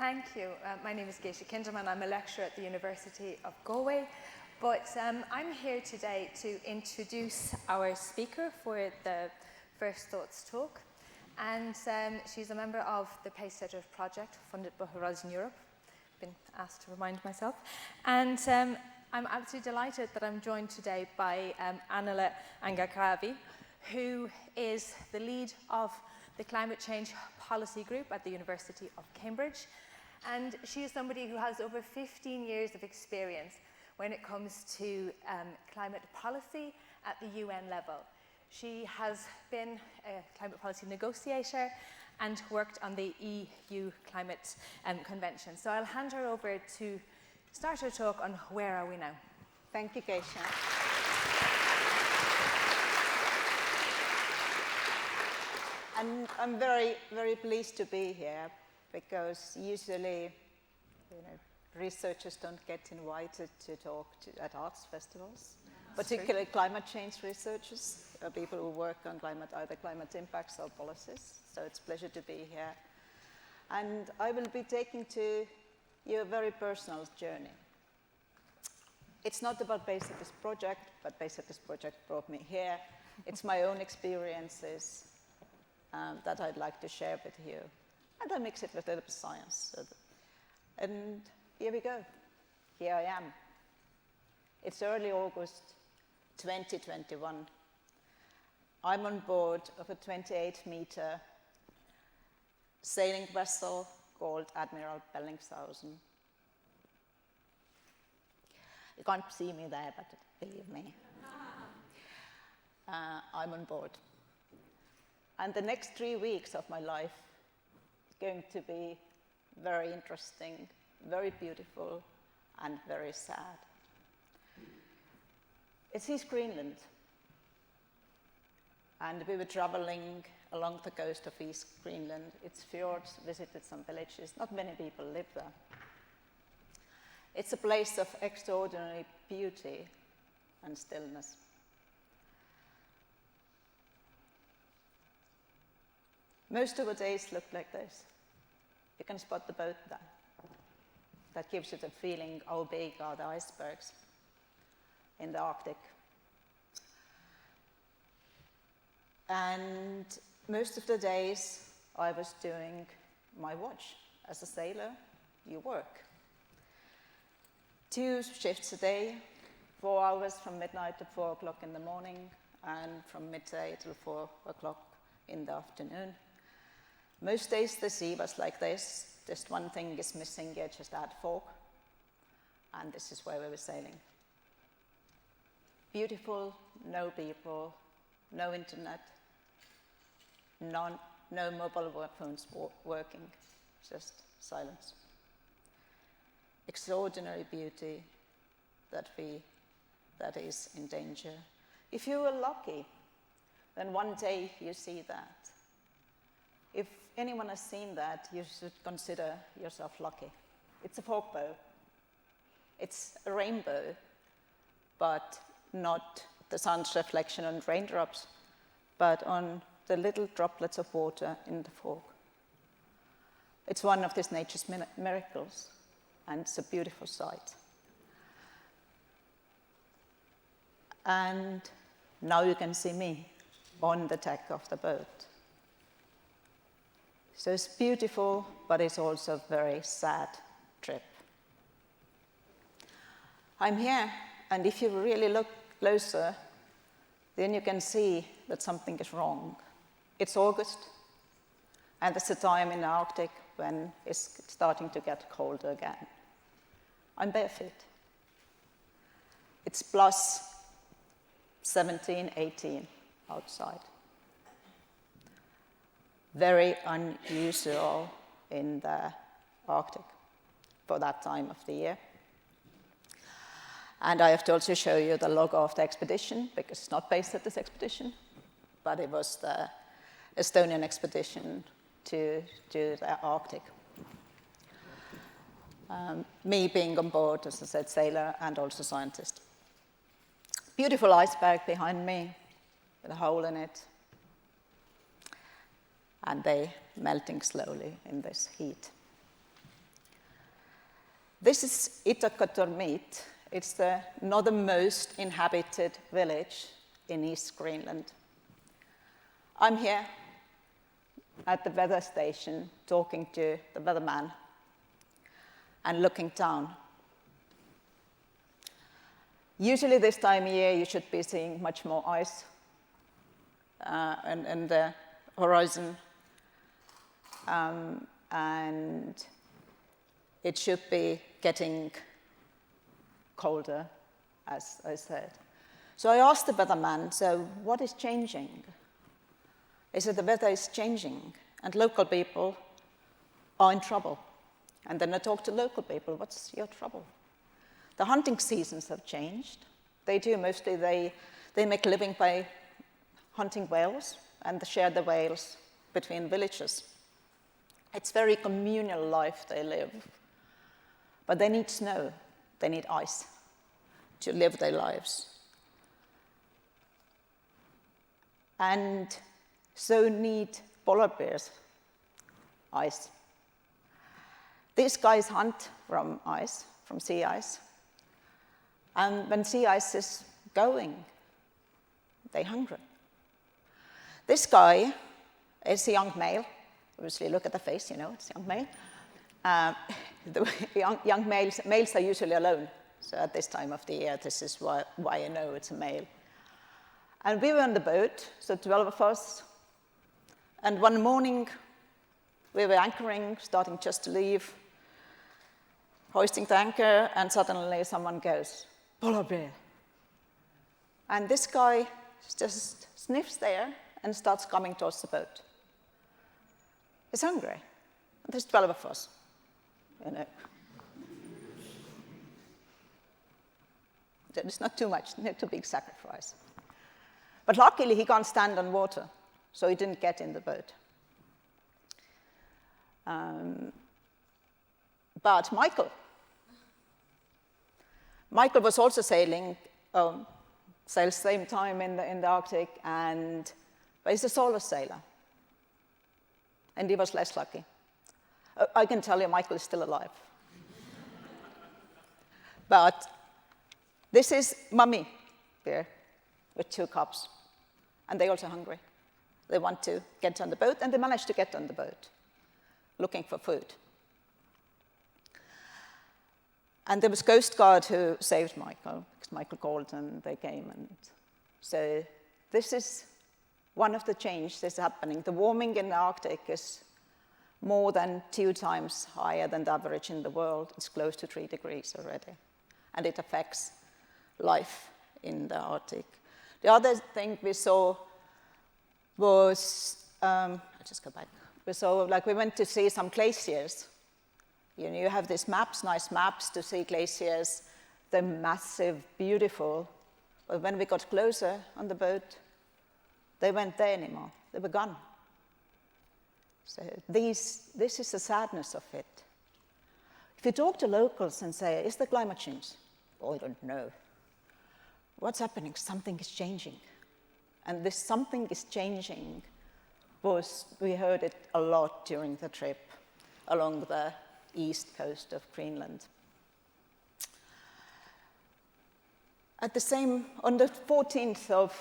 Thank you. My name is Geisha Kinderman. I'm a lecturer at the University of Galway. But I'm here today to introduce our speaker for the First Thoughts talk. And she's a member of the Pacesetters project funded by Horizon Europe. Been asked to remind myself. And I'm absolutely delighted that I'm joined today by Annela Anger-Kraavi, who is the lead of the Climate Change Policy Group at the University of Cambridge. And she is somebody who has over 15 years of experience when it comes to climate policy at the UN level. She has been a climate policy negotiator and worked on the EU Climate Convention. So I'll hand her over to start her talk on where are we now. Thank you, Geisha. And I'm very, very pleased to be here because usually, researchers don't get invited to talk at arts festivals, particularly climate change researchers, people who work on either climate impacts or policies. So it's a pleasure to be here. And I will be taking to you a very personal journey. It's not about Pacesetters project, but Pacesetters project brought me here. It's my own experiences that I'd like to share with you. And I mix it with a little science. And here we go. Here I am. It's early August 2021. I'm on board of a 28-meter sailing vessel called Admiral Bellingshausen. You can't see me there, but believe me. I'm on board. And the next 3 weeks of my life is going to be very interesting, very beautiful, and very sad. It's East Greenland. And we were traveling along the coast of East Greenland. It's fjords, visited some villages. Not many people live there. It's a place of extraordinary beauty and stillness. Most of the days look like this. You can spot the boat there. That gives you the feeling how big are the icebergs in the Arctic. And most of the days I was doing my watch. As a sailor, you work. 2 shifts a day, 4 hours from midnight to 4 o'clock in the morning, and from midday till 4 o'clock in the afternoon. Most days the sea was like this. Just one thing is missing, you just add fog. And this is where we were sailing. Beautiful, no people, no internet, no mobile phones working, just silence. Extraordinary beauty that is in danger. If you were lucky, then one day you see that. If anyone has seen that, you should consider yourself lucky. It's a fogbow. It's a rainbow, but not the sun's reflection on raindrops, but on the little droplets of water in the fog. It's one of these nature's miracles, and it's a beautiful sight. And now you can see me on the deck of the boat. So it's beautiful, but it's also a very sad trip. I'm here, and if you really look closer, then you can see that something is wrong. It's August, and it's a time in the Arctic when it's starting to get colder again. I'm barefoot. It's plus 17, 18 outside. Very unusual in the Arctic for that time of the year. And I have to also show you the logo of the expedition, because it's not based at this expedition, but it was the Estonian expedition to the Arctic. Me being on board, as I said, sailor and also scientist. Beautiful iceberg behind me with a hole in it. And they melting slowly in this heat. This is Itakotormiit. It's the northernmost inhabited village in East Greenland. I'm here at the weather station talking to the weatherman and looking down. Usually this time of year you should be seeing much more ice in the horizon, and it should be getting colder, as I said. So I asked the weatherman, so what is changing? He said the weather is changing and local people are in trouble. And then I talked to local people, what's your trouble? The hunting seasons have changed. They do mostly, they make a living by hunting whales and they share the whales between villages. It's very communal life they live. But they need snow, they need ice to live their lives. And so need polar bears ice. These guys hunt from ice, from sea ice. And when sea ice is going, they're hungry. This guy is a young male. Obviously, look at the face, you know, it's a young male. The young males are usually alone. So at this time of the year, this is why I know it's a male. And we were on the boat, so 12 of us. And one morning, we were anchoring, starting just to leave, hoisting the anchor, and suddenly someone goes, polar bear. And this guy just sniffs there and starts coming towards the boat. He's hungry. There's 12 of us, you know. It's not too much, not too big sacrifice. But luckily, he can't stand on water, so he didn't get in the boat. But Michael was also sailing, sails same time in the Arctic, but he's a solo sailor. And he was less lucky. I can tell you, Michael is still alive. But this is mummy bear with 2 cubs. And they're also hungry. They want to get on the boat, and they managed to get on the boat, looking for food. And there was Coast Guard who saved Michael, because Michael called and they came. And so this is one of the changes that's happening. The warming in the Arctic is more than 2 times higher than the average in the world. It's close to 3 degrees already. And it affects life in the Arctic. The other thing we saw was, I'll just go back. We went to see some glaciers. You know, you have these maps, nice maps to see glaciers. They're massive, beautiful. But when we got closer on the boat, they weren't there anymore. They were gone. So this is the sadness of it. If you talk to locals and say, is there climate change? Oh, I don't know. What's happening? Something is changing. And this something is changing we heard it a lot during the trip along the east coast of Greenland. On the 14th of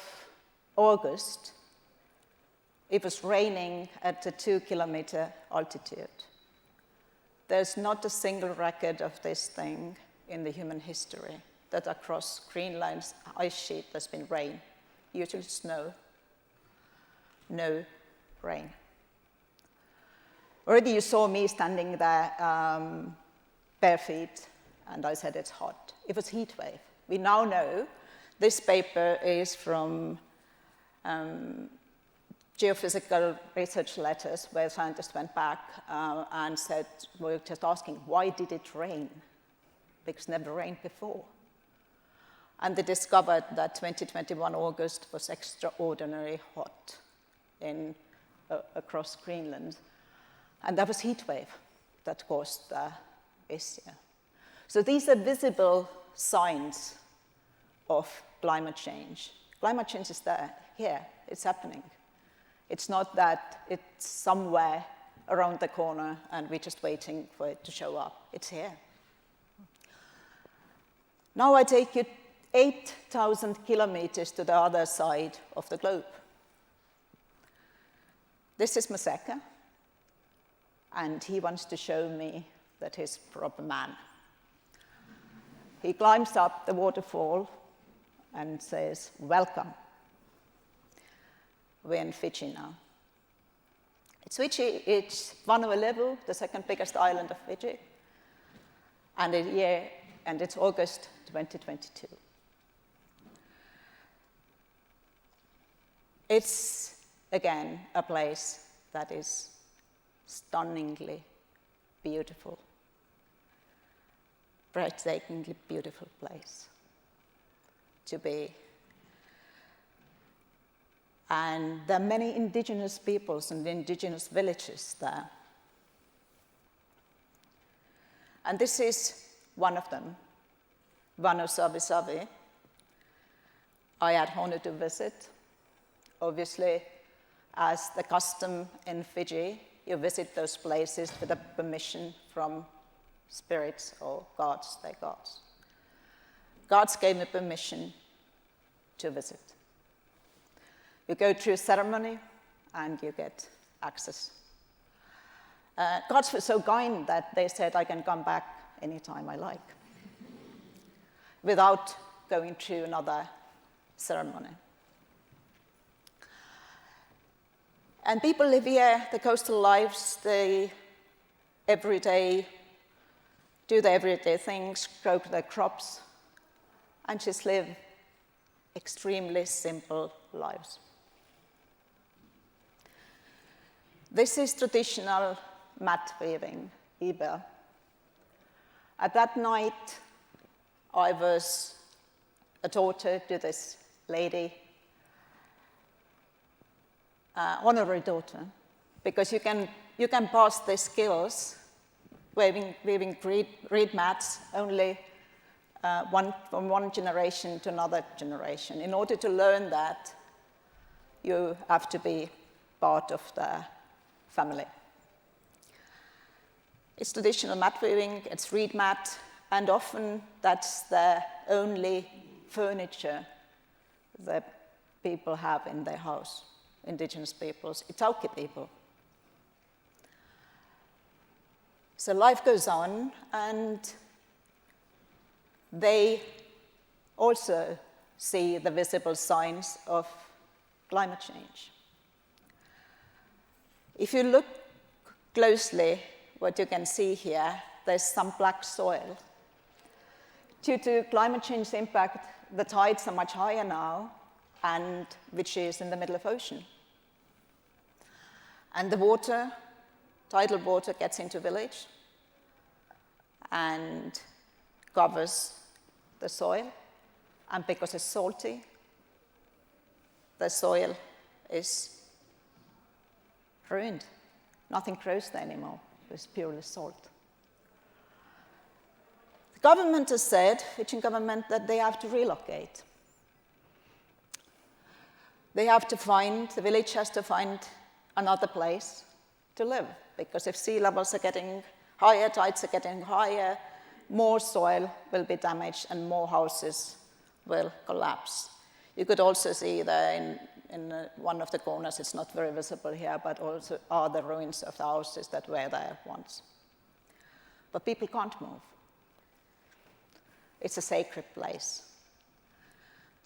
August, it was raining at a 2-kilometer altitude. There's not a single record of this thing in the human history that across Greenland's ice sheet there's been rain. Usually snow, no rain. Already you saw me standing there bare feet, and I said it's hot. It was heat wave. We now know this paper is from geophysical research letters where scientists went back and said, we were just asking, why did it rain? Because it never rained before. And they discovered that 2021 August was extraordinarily hot across Greenland. And that was heat wave that caused the issue. So these are visible signs of climate change. Climate change is there, here, it's happening. It's not that it's somewhere around the corner and we're just waiting for it to show up. It's here. Now I take you 8,000 kilometers to the other side of the globe. This is Maseka, and he wants to show me that he's a proper man. He climbs up the waterfall and says, "Welcome." We're in Fiji now. It's Fiji, it's Vanuatu, the second biggest island of Fiji, and it's August 2022. It's, again, a place that is stunningly beautiful, breathtakingly beautiful place to be. And there are many indigenous peoples and indigenous villages there. And this is one of them, Vanuatu. I had honor to visit. Obviously, as the custom in Fiji, you visit those places with a permission from spirits or gods, they're gods. Gods gave me permission to visit. You go through a ceremony and you get access. Gods were so kind that they said I can come back anytime I like, without going through another ceremony. And people live here, the coastal lives, they do the everyday things, grow their crops, and just live extremely simple lives. This is traditional mat weaving, Iba. At that night, I was a daughter to this lady, honorary daughter, because you can pass the skills weaving reed mats only from one generation to another generation. In order to learn that, you have to be part of the family. It's traditional mat weaving, it's reed mat, and often that's the only furniture that people have in their house, indigenous peoples, Itauki people. So life goes on, and they also see the visible signs of climate change. If you look closely, what you can see here, there's some black soil. Due to climate change impact, the tides are much higher now, and which is in the middle of the ocean. And the water, tidal water, gets into the village and covers the soil. And because it's salty, the soil is ruined. Nothing grows there anymore. It's purely salt. The government has said, Fijian government, that they have to relocate. The village has to find another place to live, because if sea levels are getting higher, tides are getting higher, more soil will be damaged and more houses will collapse. You could also see there in one of the corners, it's not very visible here, but also are the ruins of the houses that were there once. But people can't move. It's a sacred place.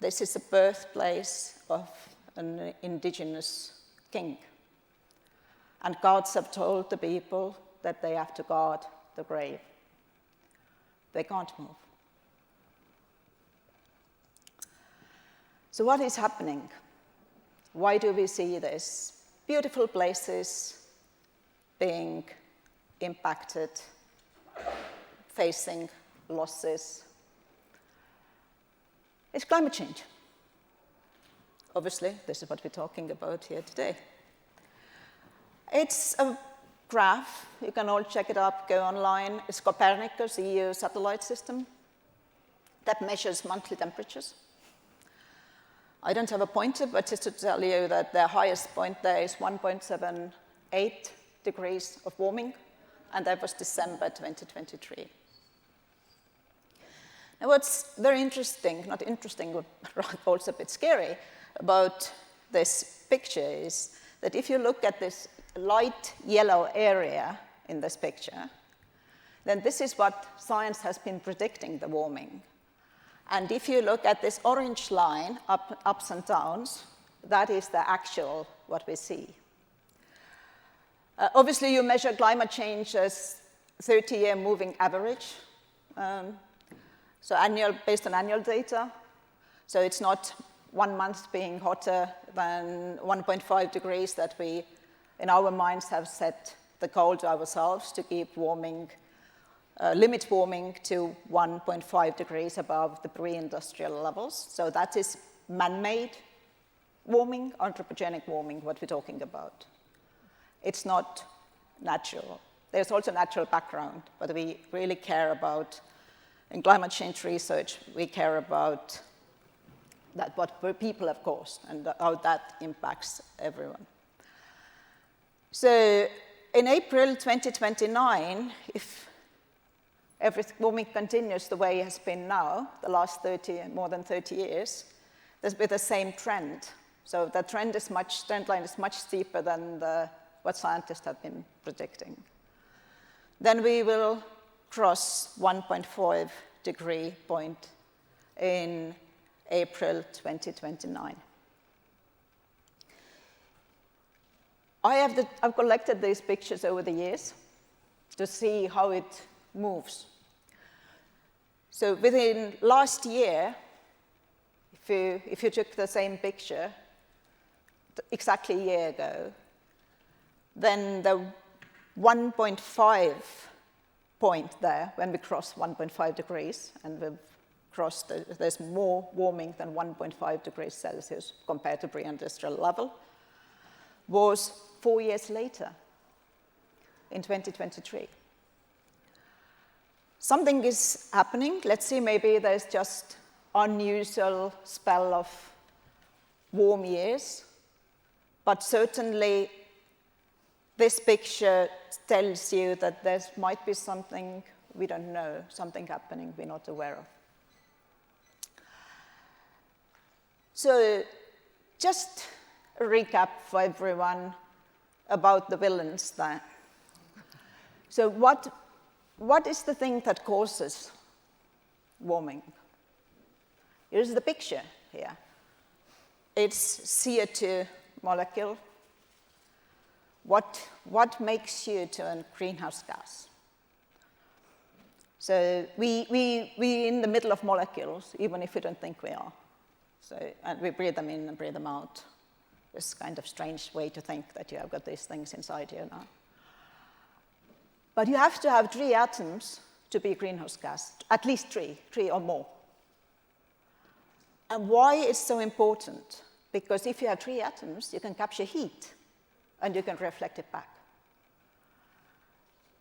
This is the birthplace of an indigenous king. And gods have told the people that they have to guard the grave. They can't move. So what is happening? Why do we see this? Beautiful places being impacted, facing losses. It's climate change. Obviously, this is what we're talking about here today. It's a graph. You can all check it up, go online. It's Copernicus, EU satellite system that measures monthly temperatures. I don't have a pointer, but just to tell you that the highest point there is 1.78 degrees of warming, and that was December 2023. And what's very interesting, not interesting, but also a bit scary about this picture is that if you look at this light yellow area in this picture, then this is what science has been predicting, the warming. And if you look at this orange line, ups and downs, that is the actual what we see. Obviously, you measure climate change as 30-year moving average, so based on annual data. So it's not 1 month being hotter than 1.5 degrees that we, in our minds, have set the goal to ourselves to keep warming, limit warming to 1.5 degrees above the pre-industrial levels. So that is man-made warming, anthropogenic warming, what we're talking about. It's not natural. There's also natural background, but we really care about, in climate change research, we care about that what people have caused and how that impacts everyone. So in April 2029, if warming continues the way it has been now, the last more than 30 years, there's been the same trend. So the trend line is much steeper than what scientists have been predicting. Then we will cross 1.5 degree point in April 2029. I've collected these pictures over the years to see how it moves. So within last year, if you took the same picture exactly a year ago, then the 1.5 point there, when we cross 1.5 degrees, and we've crossed, there's more warming than 1.5 degrees Celsius compared to pre-industrial level, was 4 years later, in 2023. Something is happening. Let's see, maybe there's just unusual spell of warm years, but certainly this picture tells you that there might be something we don't know, something happening we're not aware of. So just a recap for everyone about the villains there. So what is the thing that causes warming? Here's the picture here. It's CO2 molecule. What makes you to a greenhouse gas? So we're in the middle of molecules, even if we don't think we are. So, and we breathe them in and breathe them out. This kind of strange way to think that you have got these things inside you now. But you have to have 3 atoms to be a greenhouse gas, at least 3 or more. And why it's so important? Because if you have 3 atoms, you can capture heat and you can reflect it back.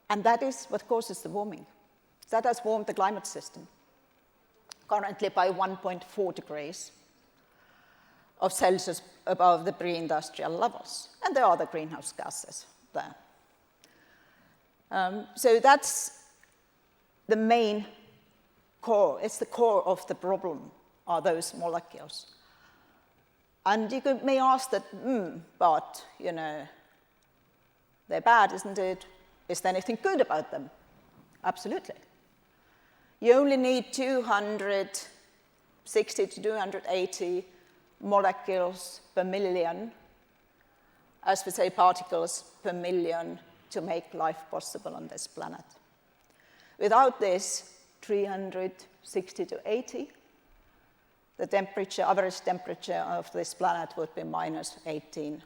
And that is what causes the warming. That has warmed the climate system, currently by 1.4 degrees of Celsius above the pre-industrial levels. And there are the greenhouse gases there. So that's the main core. It's the core of the problem, are those molecules. And you may ask that, but, they're bad, isn't it? Is there anything good about them? Absolutely. You only need 260 to 280 molecules per million, as we say, particles per million, to make life possible on this planet. Without this 360 to 80, the temperature, average temperature of this planet would be minus 18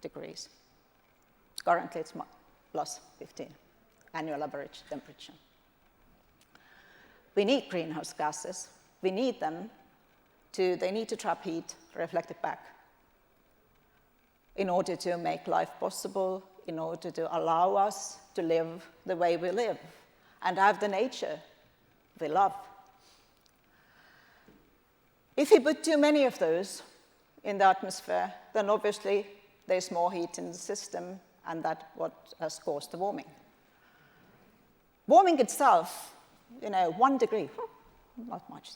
degrees. Currently, it's plus 15, annual average temperature. We need greenhouse gases. We need them they need to trap heat, reflect it back, in order to make life possible, in order to allow us to live the way we live and have the nature we love. If we put too many of those in the atmosphere, then obviously there's more heat in the system, and that's what has caused the warming. Warming itself, 1 degree, not much.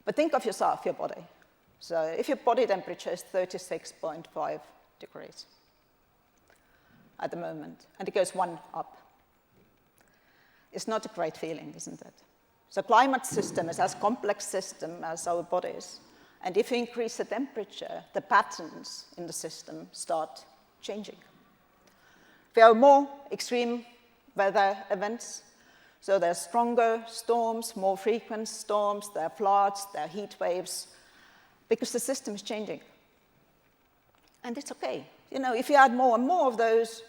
But think of yourself, your body. So if your body temperature is 36.5 degrees at the moment, and it goes 1 up, it's not a great feeling, isn't it? So climate system is as complex system as our bodies. And if you increase the temperature, the patterns in the system start changing. There are more extreme weather events. So there are stronger storms, more frequent storms, there are floods, there are heat waves, because the system is changing. And it's okay. If you add more and more of those,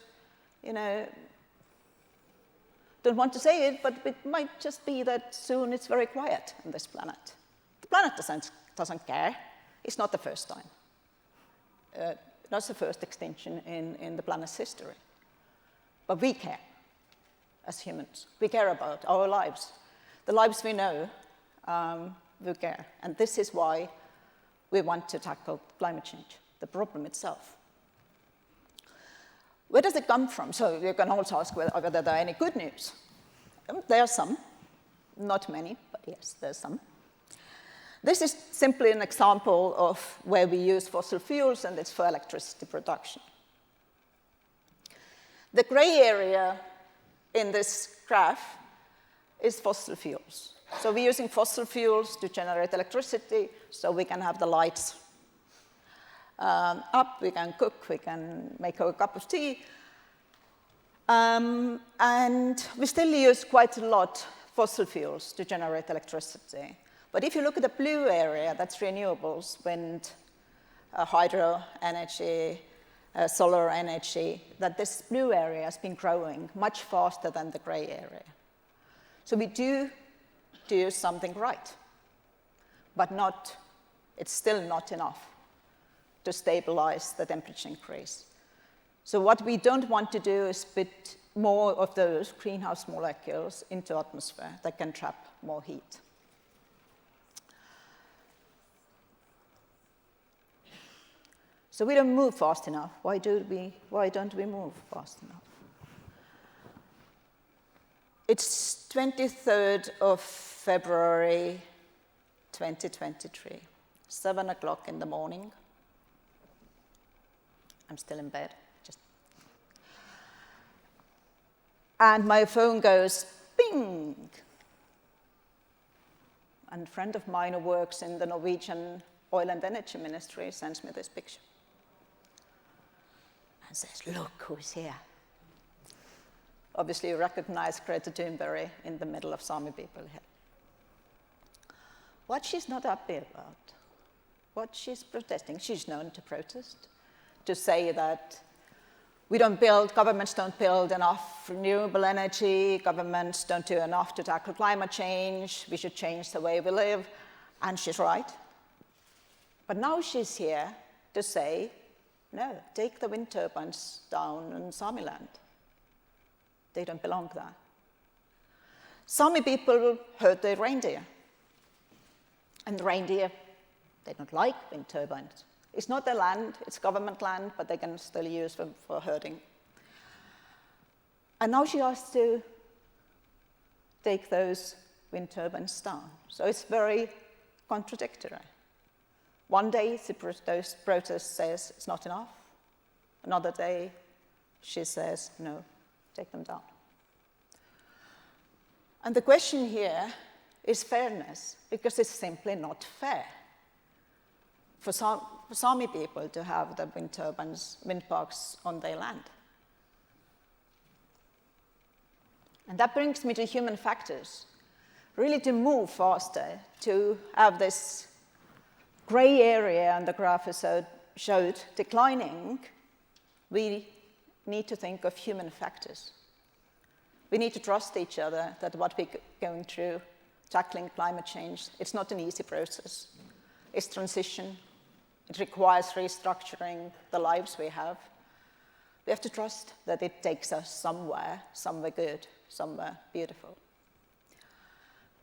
don't want to say it, but it might just be that soon it's very quiet on this planet. The planet doesn't care. It's not the first time. Not the first extinction in the planet's history. But we care as humans. We care about our lives. The lives we know, we care. And this is why we want to tackle climate change, the problem itself. Where does it come from? So you can also ask whether there are any good news. There are some, not many, but yes, there's some. This is simply an example of where we use fossil fuels, and it's for electricity production. The gray area in this graph is fossil fuels. So we're using fossil fuels to generate electricity so we can have the lights up, we can cook, we can make a cup of tea. And we still use quite a lot fossil fuels to generate electricity. But if you look at the blue area, that's renewables, wind, hydro energy, solar energy, that this blue area has been growing much faster than the gray area. So we do something right, but it's still not enough to stabilize the temperature increase. So what we don't want to do is put more of those greenhouse molecules into the atmosphere that can trap more heat. So we don't move fast enough. Why don't we move fast enough? It's 23rd of February 2023, 7 o'clock in the morning. I'm still in bed. And my phone goes ping. And a friend of mine who works in the Norwegian Oil and Energy Ministry sends me this picture. And says, look who's here. Obviously, you recognize Greta Thunberg in the middle of Sami people here. What she's not happy about, what she's protesting, she's known to protest, to say that governments don't build enough renewable energy, governments don't do enough to tackle climate change, we should change the way we live, and she's right. But now she's here to say, no, take the wind turbines down in Sami land. They don't belong there. Sami people herd their reindeer. And the reindeer, they don't like wind turbines. It's not their land, it's government land, but they can still use them for herding. And now she has to take those wind turbines down. So it's very contradictory. One day, those protest says it's not enough. Another day, she says, no, take them down. And the question here is fairness, because it's simply not fair for Sami people to have the wind turbines, wind parks on their land. And that brings me to human factors. Really, to move faster, to have this gray area on the graph showed declining, we need to think of human factors. We need to trust each other that what we're going through, tackling climate change, it's not an easy process. It's transition. It requires restructuring the lives we have. We have to trust that it takes us somewhere good, somewhere beautiful.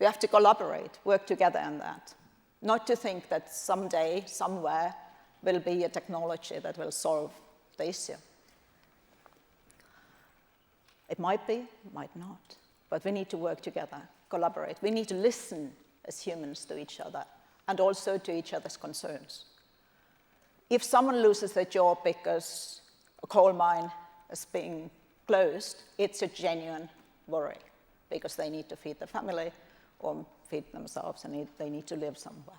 We have to collaborate, work together on that. Not to think that someday, somewhere, will be a technology that will solve the issue. It might be, might not. But we need to work together, collaborate. We need to listen as humans to each other, and also to each other's concerns. If someone loses their job because a coal mine is being closed, it's a genuine worry, because they need to feed their family or feed themselves, and they need to live somewhere.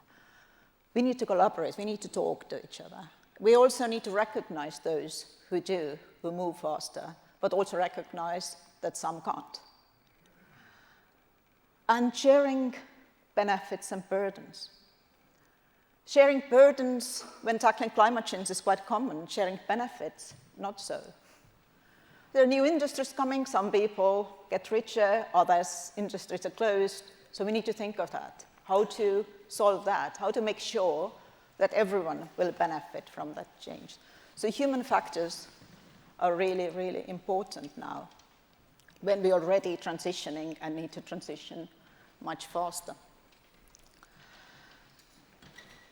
We need to collaborate, we need to talk to each other. We also need to recognize those who do, who move faster, but also recognize that some can't. And sharing benefits and burdens. Sharing burdens when tackling climate change is quite common. Sharing benefits, not so. There are new industries coming. Some people get richer, others industries are closed. So we need to think of that, how to solve that, how to make sure that everyone will benefit from that change. So human factors are really, really important now when we are already transitioning and need to transition much faster.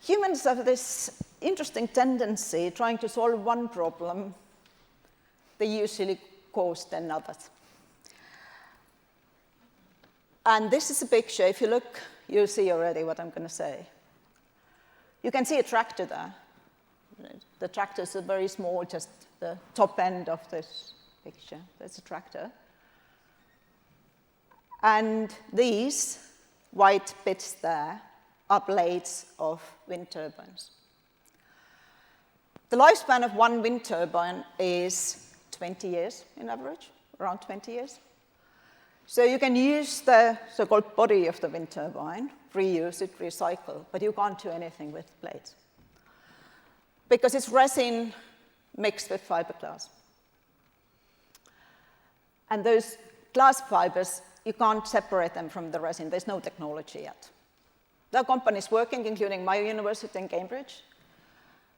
Humans have this interesting tendency trying to solve one problem, they usually cause 10 others. And this is a picture. If you look, you'll see already what I'm going to say. You can see a tractor there. The tractor is very small, just the top end of this picture. That's a tractor. And these white bits there are blades of wind turbines. The lifespan of one wind turbine is 20 years in average, around 20 years. So you can use the so-called body of the wind turbine, reuse it, recycle, but you can't do anything with blades, because it's resin mixed with fiberglass. And those glass fibers, you can't separate them from the resin. There's no technology yet. There are companies working, including my university in Cambridge.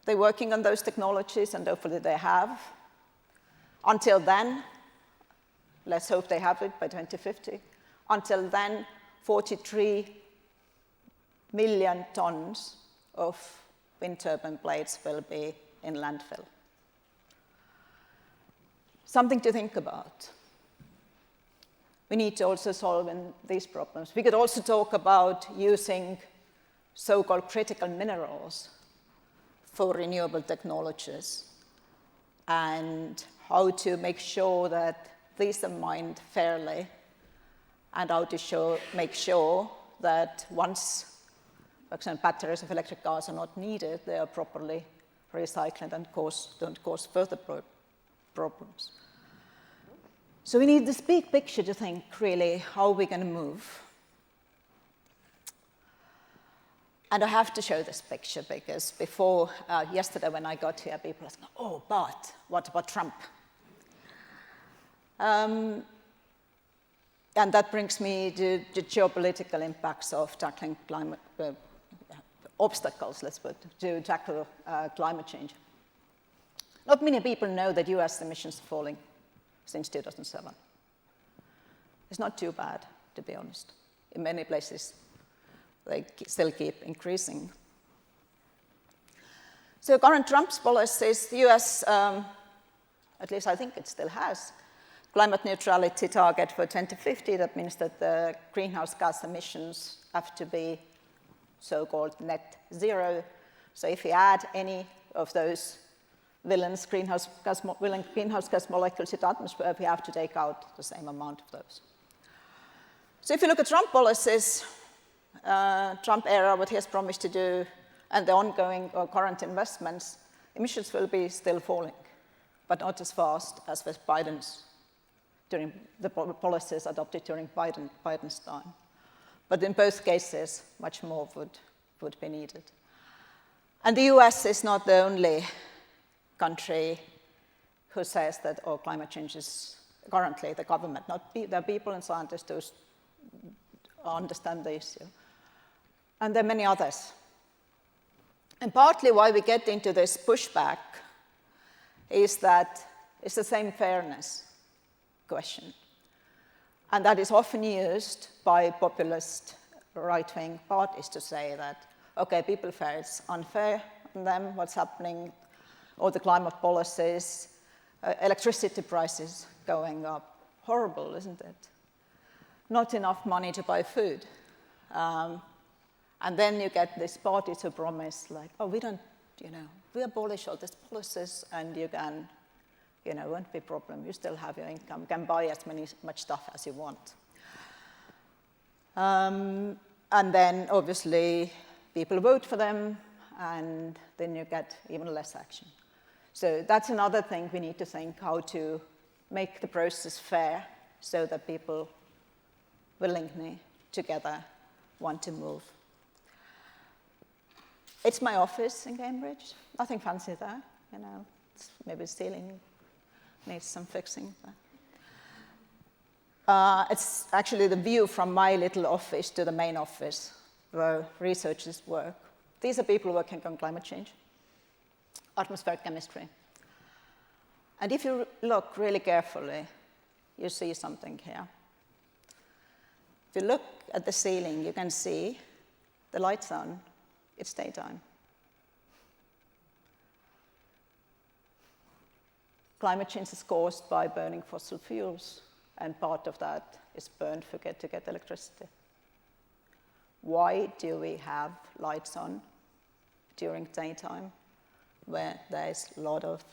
They're working on those technologies, and hopefully they have. Until then, let's hope they have it by 2050. Until then, 43 million tons of wind turbine blades will be in landfill. Something to think about. We need to also solve these problems. We could also talk about using so-called critical minerals for renewable technologies, and how to make sure that these are mined fairly, and how to make sure that once, for example, batteries of electric cars are not needed, they are properly recycled and don't cause further problems. So we need this big picture to think, really, how we're going to move. And I have to show this picture, because before, yesterday when I got here, people asked, oh, but what about Trump? And that brings me to the geopolitical impacts of tackling climate, obstacles, let's put, to tackle climate change. Not many people know that US emissions are falling since 2007. It's not too bad, to be honest. In many places, they still keep increasing. So current Trump's policies, the US, at least I think it still has, climate neutrality target for 2050. That means that the greenhouse gas emissions have to be so-called net zero. So if you add any of those villains, greenhouse gas molecules in the atmosphere, we have to take out the same amount of those. So if you look at Trump policies, Trump era, what he has promised to do, and the ongoing or current investments, emissions will be still falling, but not as fast as with Biden's, during the policies adopted during Biden's time. But in both cases, much more would be needed. And the US is not the only country who says that climate change is currently the government, there are people and scientists who understand the issue. And there are many others. And partly why we get into this pushback is that it's the same fairness question. And that is often used by populist right-wing parties to say that, okay, people feel it's unfair on them, what's happening, all the climate policies, electricity prices going up. Horrible, isn't it? Not enough money to buy food. And then you get this party to promise, like, oh, we don't, we abolish all these policies, and you can, won't be a problem. You still have your income, you can buy as much stuff as you want. And then, obviously, people vote for them, and then you get even less action. So that's another thing we need to think, how to make the process fair so that people willingly, together, want to move. It's my office in Cambridge. Nothing fancy there, maybe the ceiling needs some fixing. It's actually the view from my little office to the main office where researchers work. These are people working on climate change, atmospheric chemistry. And if you look really carefully, you see something here. If you look at the ceiling, you can see the lights on. It's daytime. Climate change is caused by burning fossil fuels, and part of that is burned to get electricity. Why do we have lights on during daytime, where there's a lot of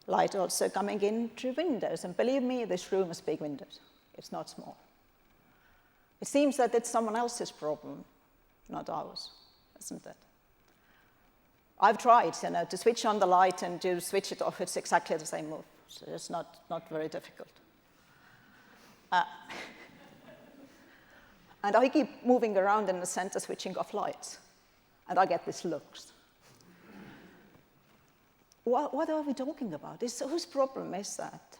light also coming in through windows? And believe me, this room has big windows. It's not small. It seems that it's someone else's problem, not ours, isn't it? I've tried, to switch on the light and to switch it off. It's exactly the same move, so it's not very difficult. And I keep moving around in the center, switching off lights, and I get these looks. What are we talking about? Whose problem is that?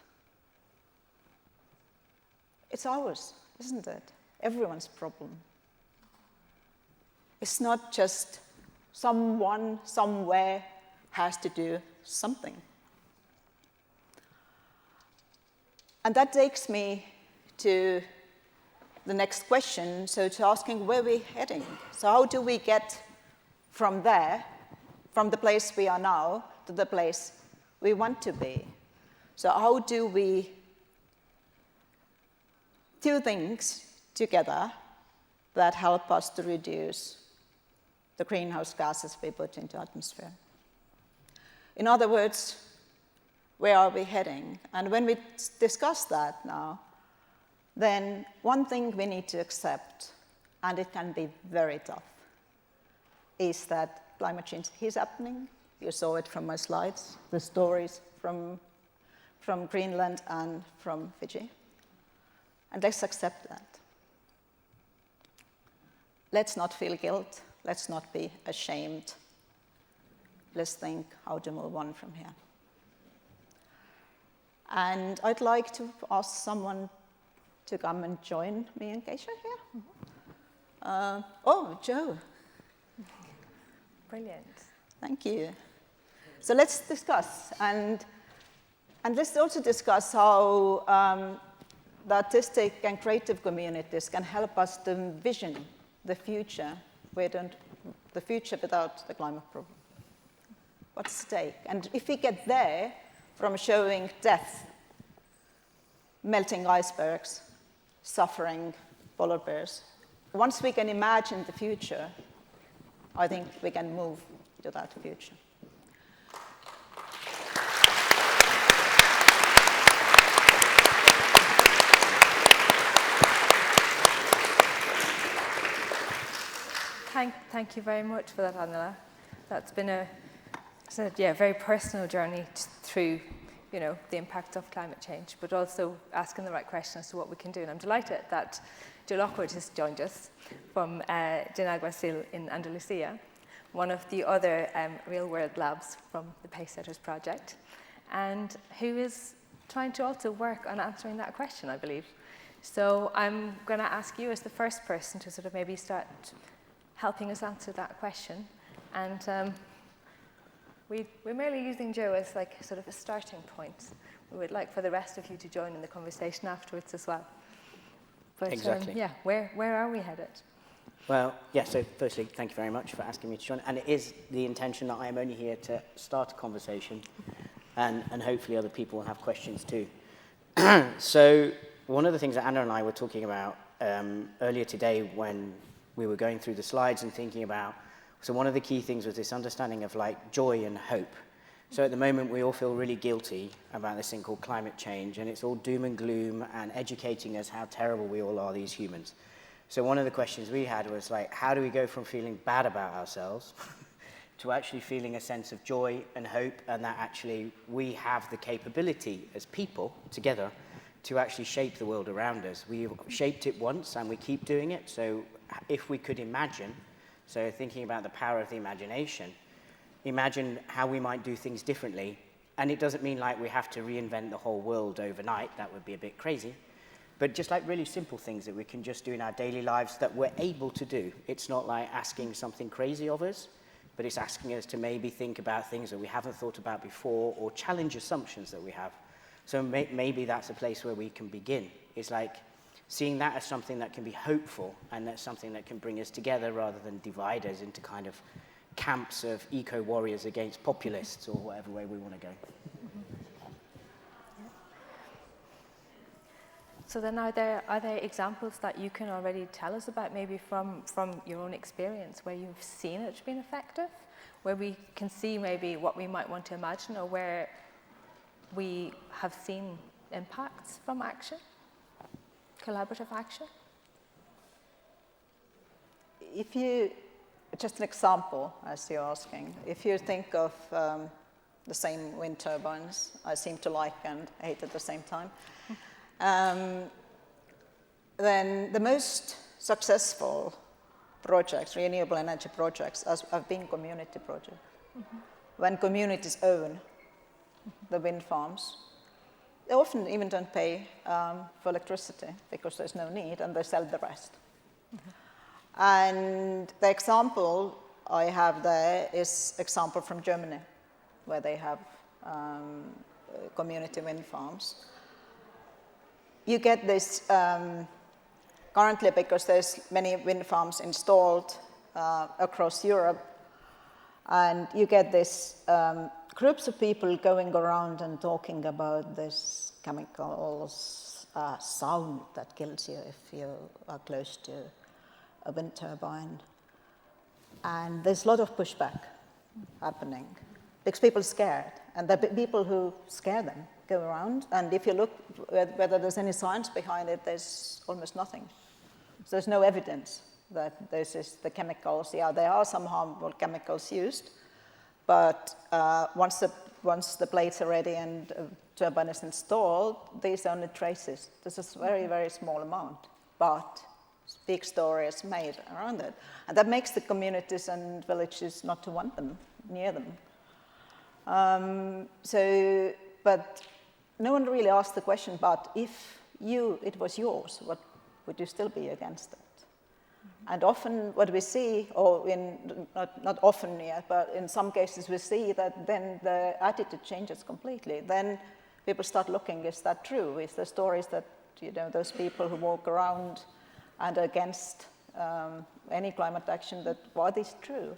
It's ours, isn't it? Everyone's problem. It's not just someone, somewhere has to do something. And that takes me to the next question, so to asking where we're heading. So how do we get from there, from the place we are now, to the place we want to be? So how do we do things together that help us to reduce the greenhouse gases we put into the atmosphere? In other words, where are we heading? And when we discuss that now, then one thing we need to accept, and it can be very tough, is that climate change is happening. You saw it from my slides, the stories from Greenland and from Fiji. And let's accept that. Let's not feel guilt. Let's not be ashamed. Let's think how to move on from here. And I'd like to ask someone to come and join me and Geisha here. Oh, Joe. Brilliant. Thank you. So let's discuss. And let's also discuss how the artistic and creative communities can help us to envision the future, the future without the climate problem. What's at stake? And if we get there from showing death, melting icebergs, suffering polar bears, once we can imagine the future, I think we can move to that future. Thank you very much for that, Annela. That's been a very personal journey through, the impact of climate change, but also asking the right questions as to what we can do. And I'm delighted that Joe Lockwood has joined us from Ginaguasil in Andalusia, one of the other real-world labs from the Pacesetters project, and who is trying to also work on answering that question, I believe. So I'm going to ask you as the first person to sort of maybe start helping us answer that question. And we're merely using Joe as like sort of a starting point. We would like for the rest of you to join in the conversation afterwards as well. But exactly. Where are we headed? Well, yeah, so firstly, thank you very much for asking me to join. And it is the intention that I am only here to start a conversation, and hopefully other people will have questions too. So one of the things that Anna and I were talking about earlier today when we were going through the slides and thinking about, so one of the key things was this understanding of like joy and hope. So at the moment, we all feel really guilty about this thing called climate change, and it's all doom and gloom and educating us how terrible we all are, these humans. So one of the questions we had was like, how do we go from feeling bad about ourselves to actually feeling a sense of joy and hope, and that actually we have the capability as people together to actually shape the world around us. We've shaped it once and we keep doing it. So if we could imagine, so thinking about the power of the imagination, imagine how we might do things differently. And it doesn't mean like we have to reinvent the whole world overnight. That would be a bit crazy. But just like really simple things that we can just do in our daily lives that we're able to do. It's not like asking something crazy of us, but it's asking us to maybe think about things that we haven't thought about before or challenge assumptions that we have. So maybe that's a place where we can begin. It's like seeing that as something that can be hopeful, and that's something that can bring us together rather than divide us into kind of camps of eco-warriors against populists or whatever way we want to go. So then are there examples that you can already tell us about, maybe from your own experience, where you've seen it being effective, where we can see maybe what we might want to imagine, or where we have seen impacts from action, collaborative action? If you, just an example, as you're asking, if you think of the same wind turbines I seem to like and hate at the same time, then the most successful projects, renewable energy projects, have been community projects. When communities own the wind farms, they often even don't pay for electricity because there's no need, and they sell the rest. And the example I have there is example from Germany, where they have community wind farms. You get this currently because there's many wind farms installed across Europe, and you get this groups of people going around and talking about this chemicals sound that kills you if you are close to a wind turbine. And there's a lot of pushback happening because people are scared, and the people who scare them go around, and if you look whether there's any science behind it, there's almost nothing. So there's no evidence that this is the chemicals. Yeah, there are some harmful chemicals used, but once the blades are ready and a turbine is installed, these are only traces. This is a very, very small amount, but big story is made around it. And that makes the communities and villages not to want them near them. But no one really asked the question, but if it was yours, what would you still be against it? And often what we see, or not often yet, but in some cases we see that then the attitude changes completely. Then people start looking, is that true? Is there stories that, those people who walk around and against any climate action, that are these true?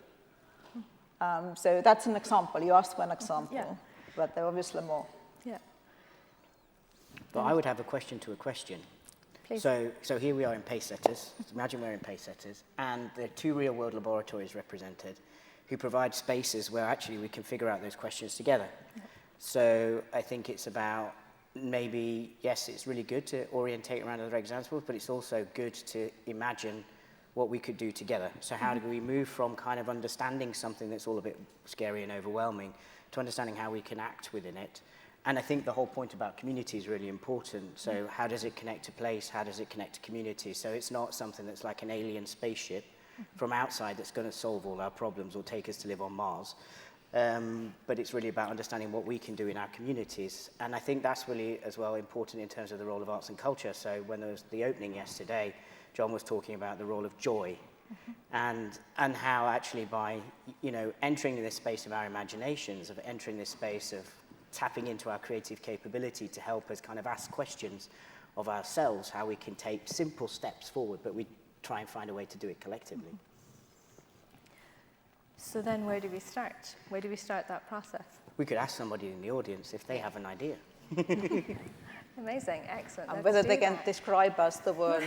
So that's an example. You asked for an example, but there are obviously more. Yeah. But I would have a question to a question. Please. So here we are in Pacesetters. Imagine we're in Pacesetters, and there are 2 real-world laboratories represented who provide spaces where actually we can figure out those questions together. Yeah. So I think it's about maybe, yes, it's really good to orientate around other examples, but it's also good to imagine what we could do together. So how do we move from kind of understanding something that's all a bit scary and overwhelming to understanding how we can act within it? And I think the whole point about community is really important. So how does it connect to place? How does it connect to community? So it's not something that's like an alien spaceship from outside that's going to solve all our problems or take us to live on Mars. But it's really about understanding what we can do in our communities. And I think that's really as well important in terms of the role of arts and culture. So when there was the opening yesterday, John was talking about the role of joy and how actually by, entering this space of our imaginations, of entering this space of tapping into our creative capability to help us kind of ask questions of ourselves, how we can take simple steps forward, but we try and find a way to do it collectively. So then where do we start? Where do we start that process? We could ask somebody in the audience if they have an idea. Amazing, excellent. And Let's whether do they can that. describe us the world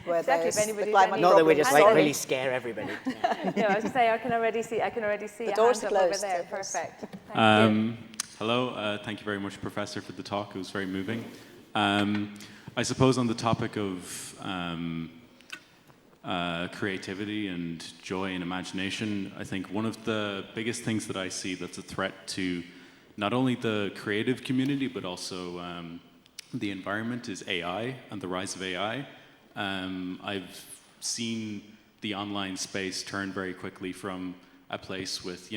where Exactly, if there's anybody's the climate any- Not that we're problem. just like Sorry. really scare everybody. Yeah. No, I was going to say, I can already see The a door's hand up over closed, there. it was- Perfect. Thank you. Hello, thank you very much, Professor, for the talk. It was very moving. I suppose on the topic of creativity and joy and imagination, I think one of the biggest things that I see that's a threat to not only the creative community, but also the environment is AI and the rise of AI. I've seen the online space turn very quickly from a place with,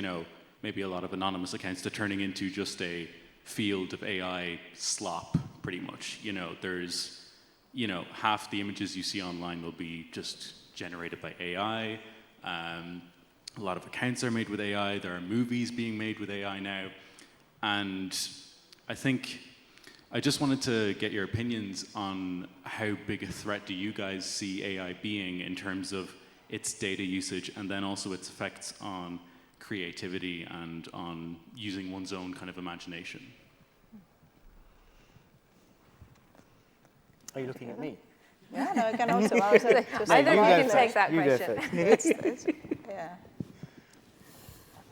maybe a lot of anonymous accounts to turning into just a field of AI slop, pretty much. There's, half the images you see online will be just generated by AI. A lot of accounts are made with AI. There are movies being made with AI now. And I think I just wanted to get your opinions on how big a threat do you guys see AI being in terms of its data usage and then also its effects on creativity and on using one's own kind of imagination. Are you looking at me? Yeah, no, I can also answer. Just Either you you go can first. take that You go question. first. Yeah.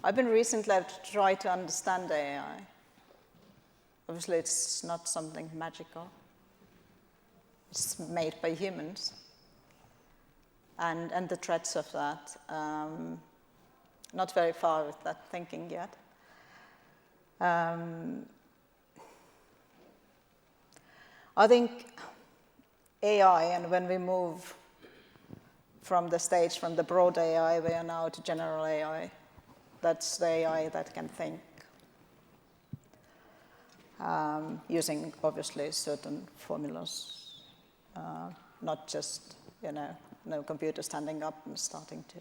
I've been recently trying to understand AI. Obviously, it's not something magical. It's made by humans. And the threats of that. Not very far with that thinking yet. I think AI, and when we move from the stage, from the broad AI, we are now to general AI. That's the AI that can think, using obviously certain formulas, not just no computer standing up and starting to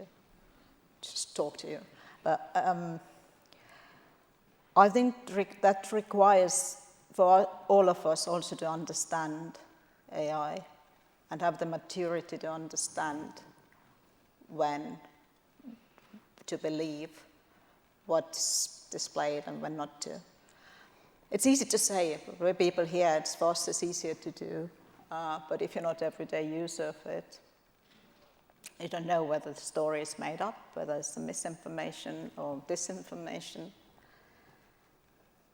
just talk to you. But I think that requires for all of us also to understand AI and have the maturity to understand when to believe what's displayed and when not to. It's easy to say, for people here, it's fast, it's easier to do, but if you're not everyday user of it, you don't know whether the story is made up, whether it's misinformation or disinformation.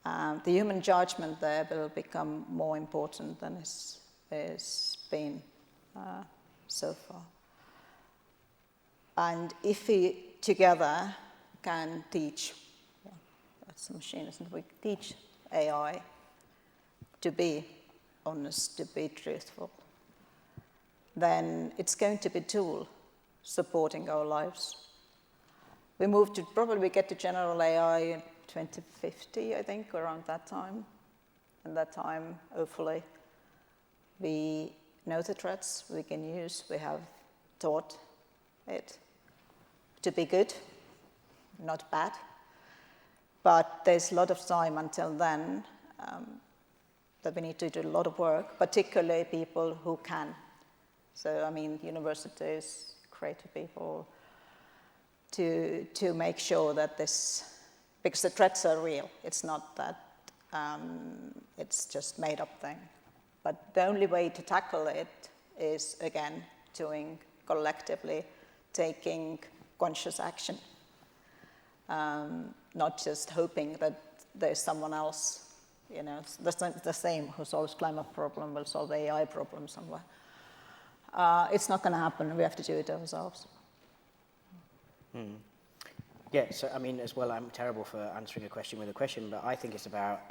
The human judgment there will become more important than it's been so far. And if we together can teach, that's a machine, isn't it? We teach AI to be honest, to be truthful, then it's going to be a tool supporting our lives. We probably get to general AI in 2050, I think, around that time. And that time, hopefully, we know the threats we can use. We have taught it to be good, not bad. But there's a lot of time until then that we need to do a lot of work, particularly people who can. So, I mean, universities, creative people, to make sure that this, because the threats are real. It's not that it's just made up thing. But the only way to tackle it is, again, doing collectively, taking conscious action, not just hoping that there's someone else, the same who solves climate problem will solve the AI problem somewhere. It's not going to happen. We have to do it ourselves. Yeah, so I mean, as well, I'm terrible for answering a question with a question, but I think it's about,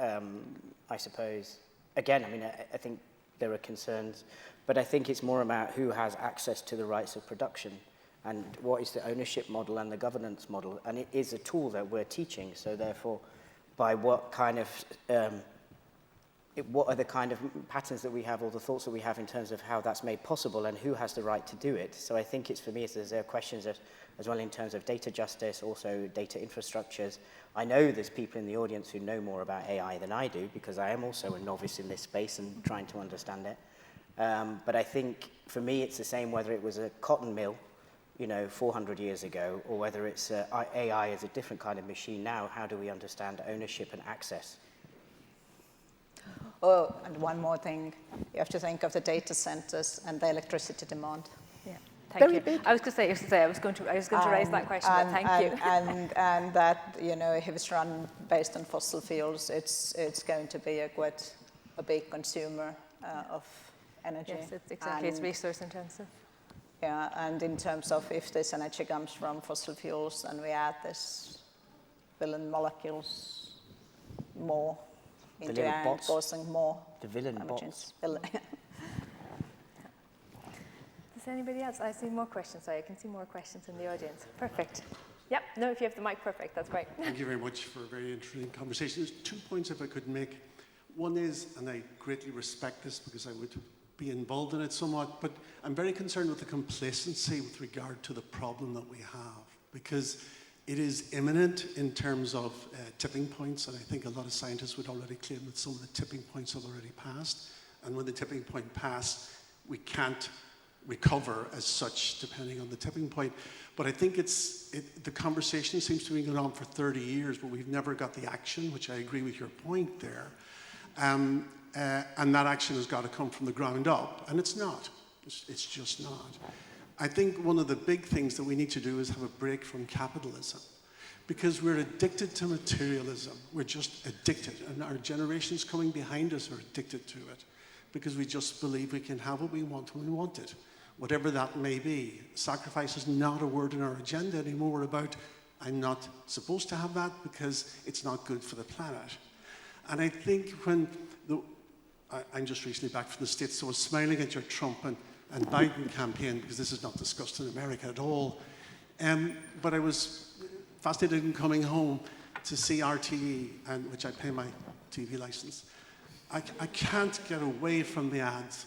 I suppose, again, I mean, I think there are concerns, but I think it's more about who has access to the rights of production and what is the ownership model and the governance model. And it is a tool that we're teaching, so therefore, by what kind of, what are the kind of patterns that we have or the thoughts that we have in terms of how that's made possible and who has the right to do it. So I think it's, for me, there are questions as well in terms of data justice, also data infrastructures. I know there's people in the audience who know more about AI than I do because I am also a novice in this space and trying to understand it. But I think for me it's the same whether it was a cotton mill, 400 years ago, or whether it's AI is a different kind of machine now. How do we understand ownership and access? Oh, and one more thing, you have to think of the data centers and the electricity demand. Yeah, Very thank you. big. I was going to raise that question, but thank you. And that, you know, if it's run based on fossil fuels, it's going to be quite a big consumer of energy. Yes, it's resource intensive. Yeah, and in terms of if this energy comes from fossil fuels and we add this villain molecules more into air and causing more the villain climate bots. change. Does anybody else? I see more questions. Sorry, I can see more questions in the audience. Perfect. Yep. No, if you have the mic, perfect. That's great. Thank you very much for a very interesting conversation. There's 2 points if I could make. One is, and I greatly respect this because I would be involved in it somewhat, but I'm very concerned with the complacency with regard to the problem that we have, because it is imminent in terms of tipping points, and I think a lot of scientists would already claim that some of the tipping points have already passed, and when the tipping point passed, we can't recover as such depending on the tipping point. But I think the conversation seems to be going on for 30 years, but we've never got the action, which I agree with your point there. And that action has got to come from the ground up, and it's not. It's just not. I think one of the big things that we need to do is have a break from capitalism, because we're addicted to materialism. We're just addicted, and our generations coming behind us are addicted to it, because we just believe we can have what we want when we want it, whatever that may be. Sacrifice is not a word in our agenda anymore. We're about, I'm not supposed to have that because it's not good for the planet. And I think when I'm just recently back from the States, so I was smiling at your Trump and Biden campaign, because this is not discussed in America at all. But I was fascinated in coming home to see RTE, which I pay my TV license. I can't get away from the ads.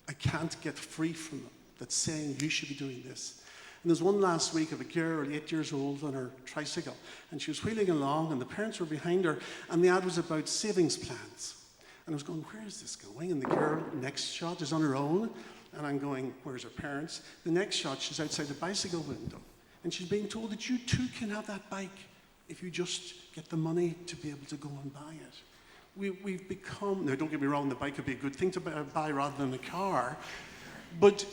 I can't get free from them that's saying you should be doing this. And there's one last week of a girl, 8 years old, on her tricycle, and she was wheeling along, and the parents were behind her, and the ad was about savings plans. And I was going, where is this going? And the girl, next shot, is on her own, and I'm going, where's her parents? The next shot, she's outside the bicycle window, and she's being told that you too can have that bike if you just get the money to be able to go and buy it. We've become, now don't get me wrong, the bike would be a good thing to buy rather than a car, but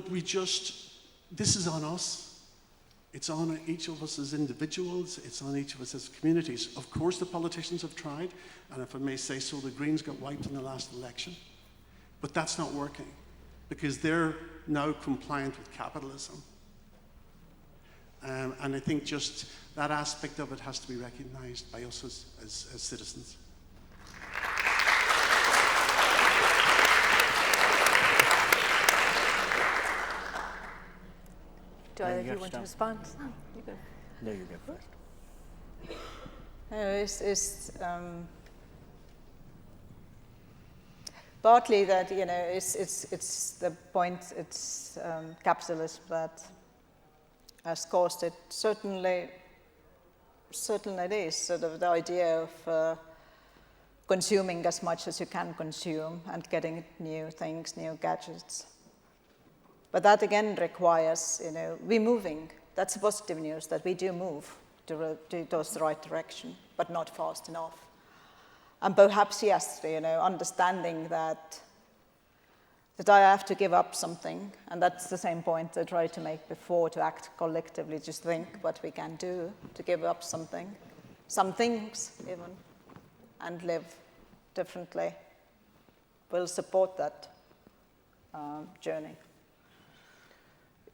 we just, this is on us. It's on each of us as individuals, it's on each of us as communities. Of course the politicians have tried, and if I may say so, the Greens got wiped in the last election, but that's not working, because they're now compliant with capitalism. And I think just that aspect of it has to be recognized by us as citizens. Do either of you want to respond? You go. No, you go first. It's partly that, you know, it's the point, it's capitalism that has caused it. Certainly it is sort of the idea of consuming as much as you can consume and getting new things, new gadgets. But that again requires, you know, we're moving. That's the positive news, that we do move towards the right direction, but not fast enough. And perhaps, yes, you know, understanding that I have to give up something, and that's the same point I tried to make before, to act collectively, just think what we can do to give up something, some things even, and live differently, will support that journey.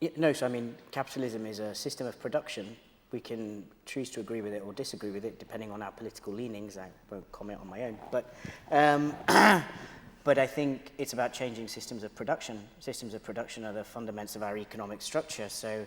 Yeah, no, so I mean, capitalism is a system of production. We can choose to agree with it or disagree with it, depending on our political leanings. I won't comment on my own. But I think it's about changing systems of production. Systems of production are the fundamentals of our economic structure. So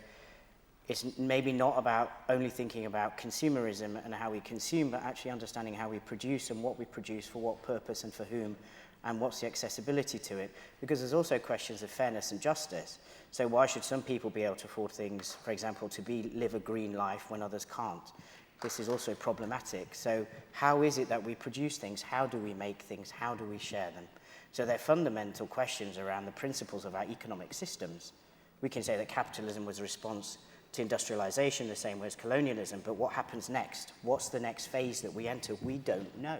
it's maybe not about only thinking about consumerism and how we consume, but actually understanding how we produce and what we produce, for what purpose and for whom, and what's the accessibility to it. Because there's also questions of fairness and justice. So why should some people be able to afford things, for example, to live a green life when others can't? This is also problematic. So how is it that we produce things? How do we make things? How do we share them? So they're fundamental questions around the principles of our economic systems. We can say that capitalism was a response to industrialization the same way as colonialism, but what happens next? What's the next phase that we enter? We don't know.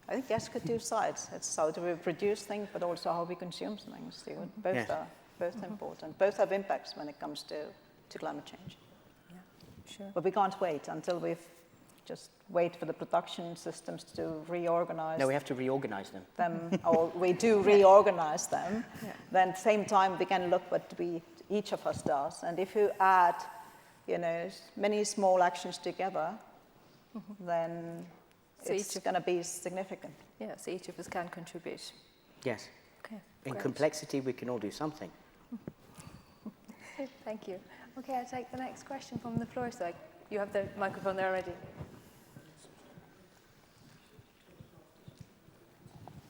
I think yes could two sides. It's how do we produce things, but also how we consume things. Both are both important. Both have impacts when it comes to climate change. Yeah, sure. But we can't wait until we've just wait for the production systems to reorganize. No, we have to reorganize them. Or we do reorganize them. Yeah. Then at the same time, we can look what each of us does. And if you add, many small actions together, then so it's going to be significant. Yeah, so each of us can contribute. Yes. Okay. In great. complexity, we can all do something. Thank you. Okay, I'll take the next question from the floor. So you have the microphone there already.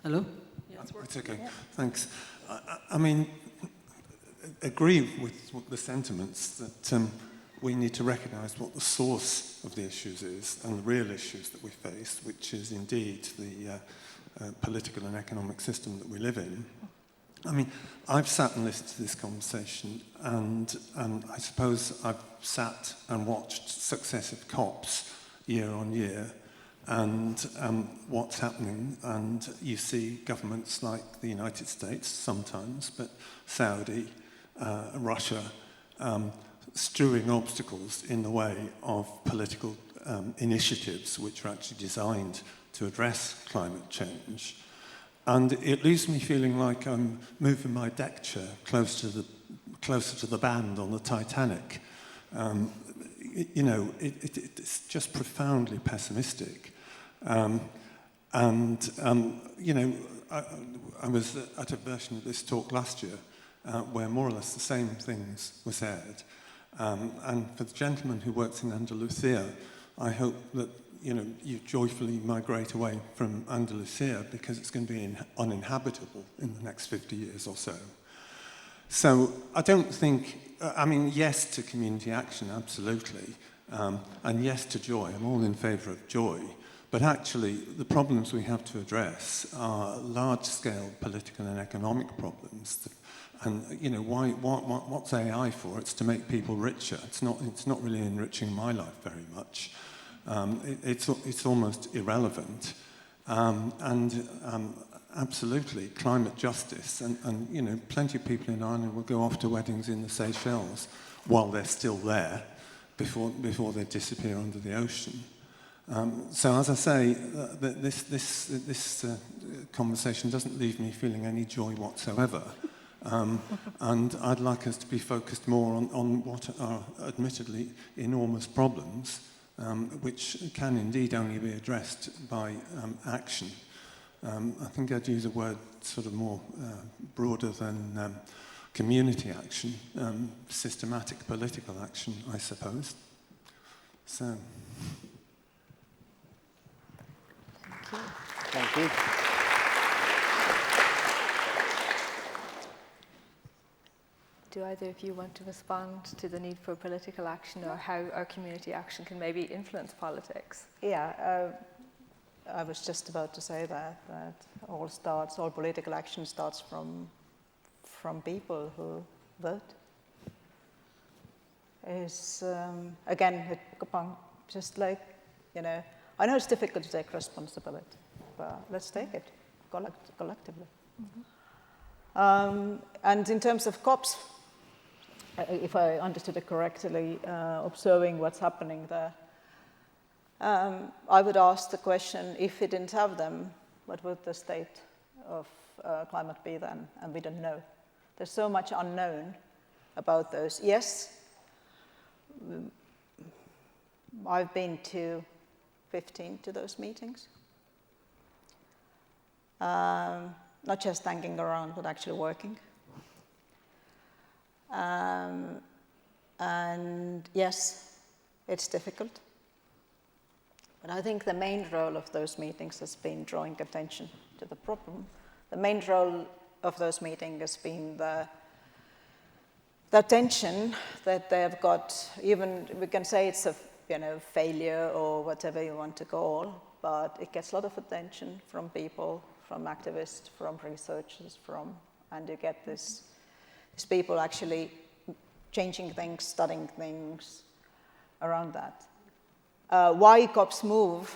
Hello? Yeah, it's okay. Yeah. Thanks. I mean, agree with the sentiments that we need to recognise what the source of the issues is and the real issues that we face, which is indeed the political and economic system that we live in. I mean, I've sat and listened to this conversation, and I suppose I've sat and watched successive COPs year on year, and what's happening, and you see governments like the United States sometimes, but Saudi, Russia, strewing obstacles in the way of political initiatives which are actually designed to address climate change. And it leaves me feeling like I'm moving my deck chair closer to the band on the Titanic. It's just profoundly pessimistic. I was at a version of this talk last year where more or less the same things were said. And for the gentleman who works in Andalusia, I hope that you joyfully migrate away from Andalusia because it's going to be uninhabitable in the next 50 years or so. So I don't think, yes to community action, absolutely, and yes to joy. I'm all in favour of joy. But actually, the problems we have to address are large-scale political and economic problems. And what's AI for? It's to make people richer. It's not really enriching my life very much. It's almost irrelevant. Absolutely, climate justice. And plenty of people in Ireland will go off to weddings in the Seychelles while they're still there before they disappear under the ocean. So as I say, this conversation doesn't leave me feeling any joy whatsoever. And I'd like us to be focused more on what are admittedly enormous problems, which can indeed only be addressed by action. I think I'd use a word sort of more broader than community action, systematic political action, I suppose. So. Thank you. Do either of you want to respond to the need for political action or how our community action can maybe influence politics? Yeah, I was just about to say that all political action starts from people who vote. Is again, just like, I know it's difficult to take responsibility, but let's take it collectively. Mm-hmm. And in terms of COPs, if I understood it correctly, observing what's happening there, I would ask the question, if we didn't have them, what would the state of climate be then? And we don't know. There's so much unknown about those. Yes, I've been to 15 to those meetings. Not just hanging around, but actually working. And yes, it's difficult. But I think the main role of those meetings has been drawing attention to the problem. The main role of those meetings has been the attention that they have got. Even we can say it's a failure or whatever you want to call, but it gets a lot of attention from people, from activists, from researchers, and you get these people actually changing things, studying things around that. Why COPs move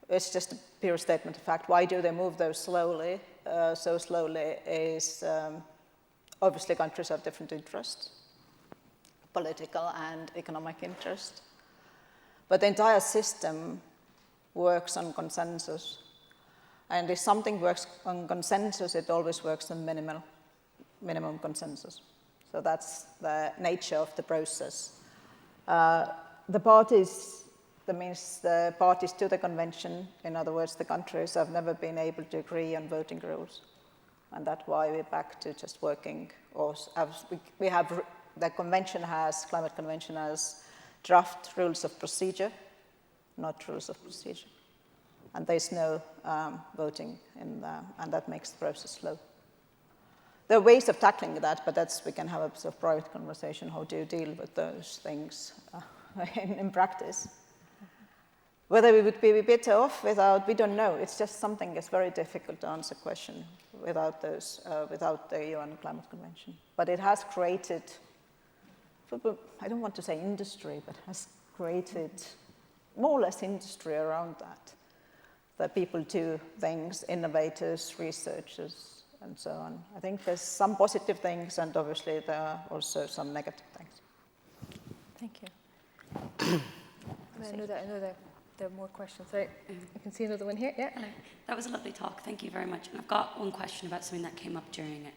it's just a pure statement of fact. Why do they move those slowly? So slowly is obviously countries have different interests, political and economic interest. But the entire system works on consensus. And if something works on consensus, it always works on minimum consensus. So that's the nature of the process. The parties, that means the parties to the convention, in other words, the countries have never been able to agree on voting rules. And that's why we're back to just working, or we have, the convention has, climate convention has draft rules of procedure, not rules of procedure. And there's no voting in there, and that makes the process slow. There are ways of tackling that, but we can have a sort of private conversation, how do you deal with those things in practice. Whether we would be better off without, we don't know. It's just something that's very difficult to answer question without the UN Climate Convention. But it has created, I don't want to say industry, but has created more or less industry around that people do things, innovators, researchers, and so on. I think there's some positive things, and obviously there are also some negative things. Thank you. I know that there are more questions. Sorry, I can see another one here. Yeah. Hello. That was a lovely talk. Thank you very much. And I've got one question about something that came up during it.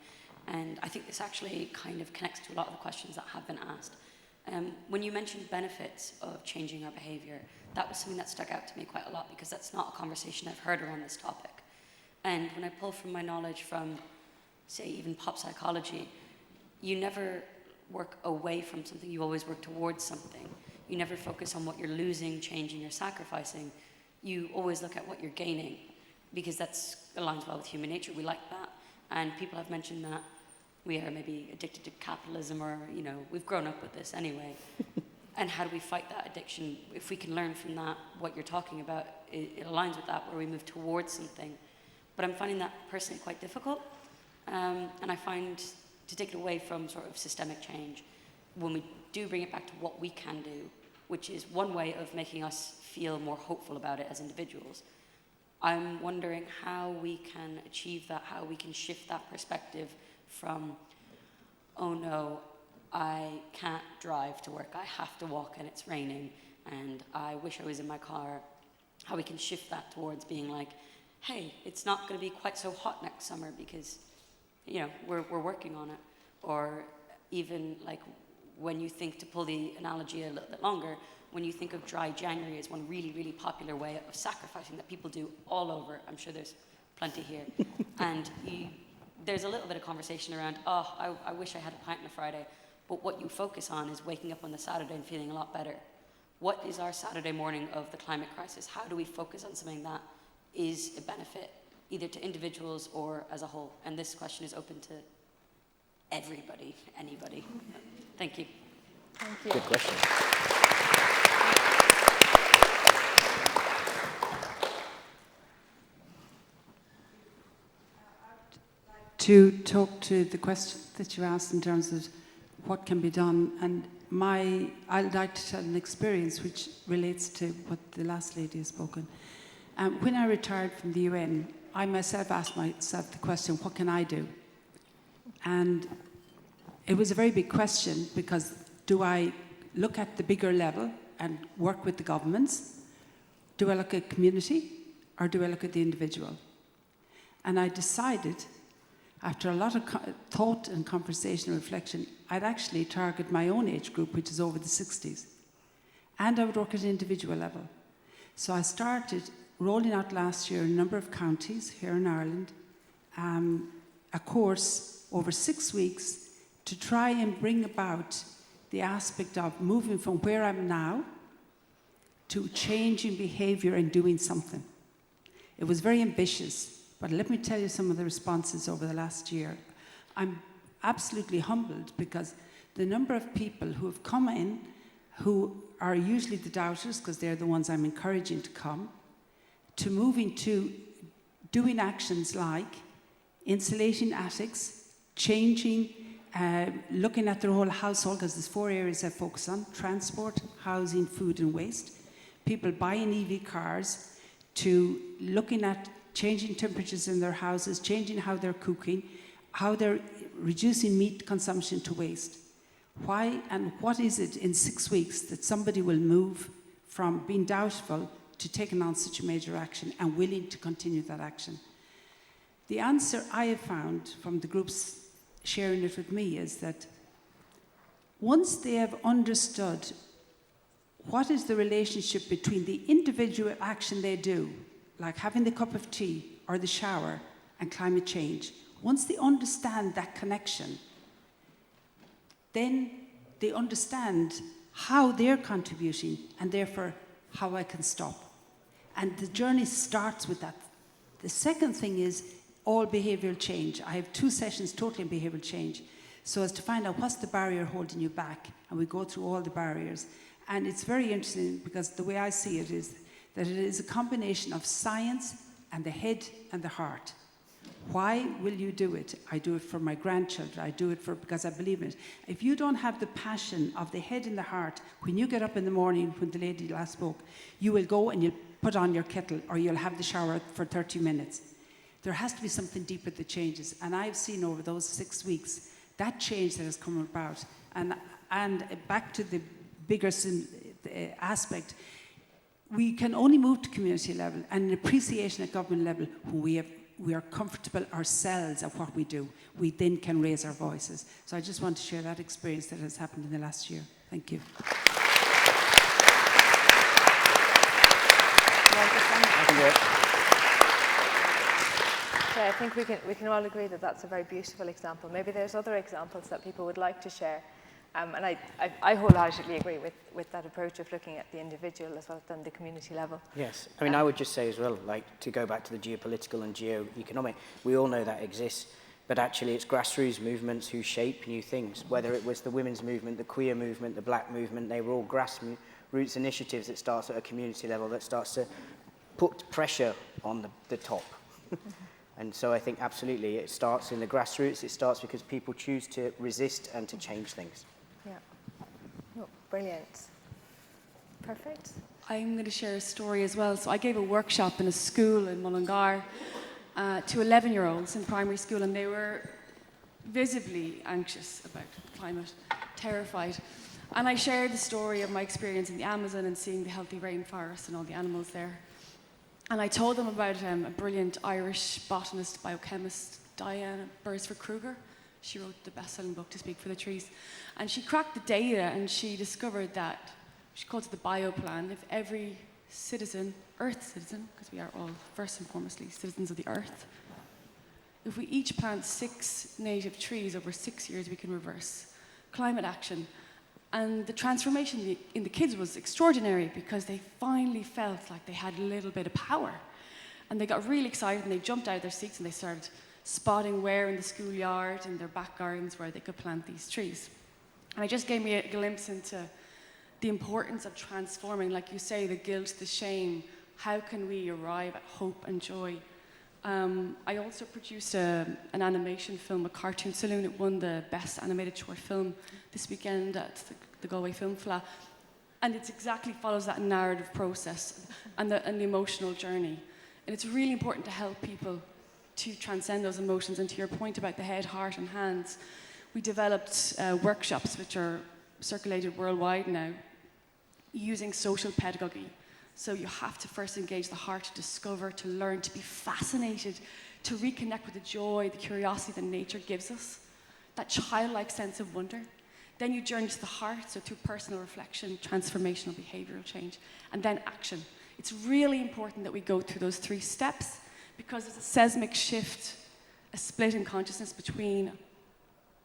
And I think this actually kind of connects to a lot of the questions that have been asked. When you mentioned benefits of changing our behavior, that was something that stuck out to me quite a lot, because that's not a conversation I've heard around this topic. And when I pull from my knowledge from, say, even pop psychology, you never work away from something, you always work towards something. You never focus on what you're losing, changing, or sacrificing. You always look at what you're gaining, because that aligns well with human nature. We like that. And people have mentioned that we are maybe addicted to capitalism, or, you know, we've grown up with this anyway. And how do we fight that addiction? If we can learn from that, what you're talking about, it aligns with that, where we move towards something. But I'm finding that personally quite difficult. And I find, to take it away from sort of systemic change, when we do bring it back to what we can do, which is one way of making us feel more hopeful about it as individuals, I'm wondering how we can achieve that, how we can shift that perspective from, oh no, I can't drive to work, I have to walk and it's raining, and I wish I was in my car. How we can shift that towards being like, hey, it's not going to be quite so hot next summer because, you know, we're working on it. Or even like when you think, to pull the analogy a little bit longer, when you think of dry January as one really, really popular way of sacrificing that people do all over, I'm sure there's plenty here, and there's a little bit of conversation around, oh, I wish I had a pint on a Friday, but what you focus on is waking up on the Saturday and feeling a lot better. What is our Saturday morning of the climate crisis? How do we focus on something that is a benefit, either to individuals or as a whole? And this question is open to everybody, anybody. Thank you. Thank you. Good question. To talk to the question that you asked in terms of what can be done, and I'd like to tell an experience which relates to what the last lady has spoken. When I retired from the UN, I myself asked myself the question, what can I do? And it was a very big question, because do I look at the bigger level and work with the governments? Do I look at community, or do I look at the individual? And I decided, after a lot of thought and conversation and reflection, I'd actually target my own age group, which is over the 60s. And I would work at an individual level. So I started rolling out last year in a number of counties here in Ireland, a course over 6 weeks to try and bring about the aspect of moving from where I'm now to changing behaviour and doing something. It was very ambitious, but let me tell you some of the responses over the last year. I'm absolutely humbled, because the number of people who have come in, who are usually the doubters, because they're the ones I'm encouraging to come, to moving to doing actions like insulating attics, changing, looking at their whole household, because there's 4 areas I focus on: transport, housing, food and waste. People buying EV cars, to looking at changing temperatures in their houses, changing how they're cooking, how they're reducing meat consumption to waste. Why and what is it in 6 weeks that somebody will move from being doubtful to taking on such a major action and willing to continue that action? The answer I have found from the groups sharing it with me is that once they have understood what is the relationship between the individual action they do, like having the cup of tea or the shower, and climate change, once they understand that connection, then they understand how they're contributing and therefore how I can stop. And the journey starts with that. The second thing is all behavioural change. I have 2 sessions totally in behavioural change, so as to find out what's the barrier holding you back, and we go through all the barriers. And it's very interesting because the way I see it is that it is a combination of science and the head and the heart. Why will you do it? I do it for my grandchildren. I do it because I believe in it. If you don't have the passion of the head and the heart, when you get up in the morning, when the lady last spoke, you will go and you'll put on your kettle or you'll have the shower for 30 minutes. There has to be something deeper that changes. And I've seen over those 6 weeks that change that has come about. And back to the bigger aspect, we can only move to community level and an appreciation at government level when we are comfortable ourselves at what we do. We then can raise our voices. So I just want to share that experience that has happened in the last year. Thank you. So I think we can all agree that that's a very beautiful example. Maybe there's other examples that people would like to share. And I wholeheartedly agree with that approach of looking at the individual as well as the community level. Yes, I mean, I would just say as well, like, to go back to the geopolitical and geo-economic, we all know that exists, but actually it's grassroots movements who shape new things, whether it was the women's movement, the queer movement, the black movement, they were all grassroots initiatives that starts at a community level, that starts to put pressure on the top. And so I think absolutely it starts in the grassroots, it starts because people choose to resist and to change things. Yeah. Oh, brilliant. Perfect. I'm going to share a story as well. So I gave a workshop in a school in Mullingar to 11-year-olds in primary school, and they were visibly anxious about climate, terrified. And I shared the story of my experience in the Amazon and seeing the healthy rainforest and all the animals there. And I told them about a brilliant Irish botanist, biochemist, Diana Beresford-Kruger. She wrote the best-selling book, To Speak for the Trees. And she cracked the data and she discovered that, she calls it the bioplan, if every citizen, Earth citizen, because we are all first and foremostly citizens of the Earth, if we each plant 6 native trees over 6 years, we can reverse climate action. And the transformation in the kids was extraordinary because they finally felt like they had a little bit of power. And they got really excited and they jumped out of their seats and they started spotting where in the schoolyard, in their back gardens, where they could plant these trees. And it just gave me a glimpse into the importance of transforming, like you say, the guilt, the shame. How can we arrive at hope and joy? I also produced an animation film, a cartoon saloon. It won the best animated short film this weekend at the Galway Film Fla. And it exactly follows that narrative process and the emotional journey. And it's really important to help people to transcend those emotions. And to your point about the head, heart, and hands, we developed workshops which are circulated worldwide now using social pedagogy. So you have to first engage the heart to discover, to learn, to be fascinated, to reconnect with the joy, the curiosity that nature gives us, that childlike sense of wonder. Then you journey to the heart, so through personal reflection, transformational behavioural change, and then action. It's really important that we go through those 3 steps because there's a seismic shift, a split in consciousness between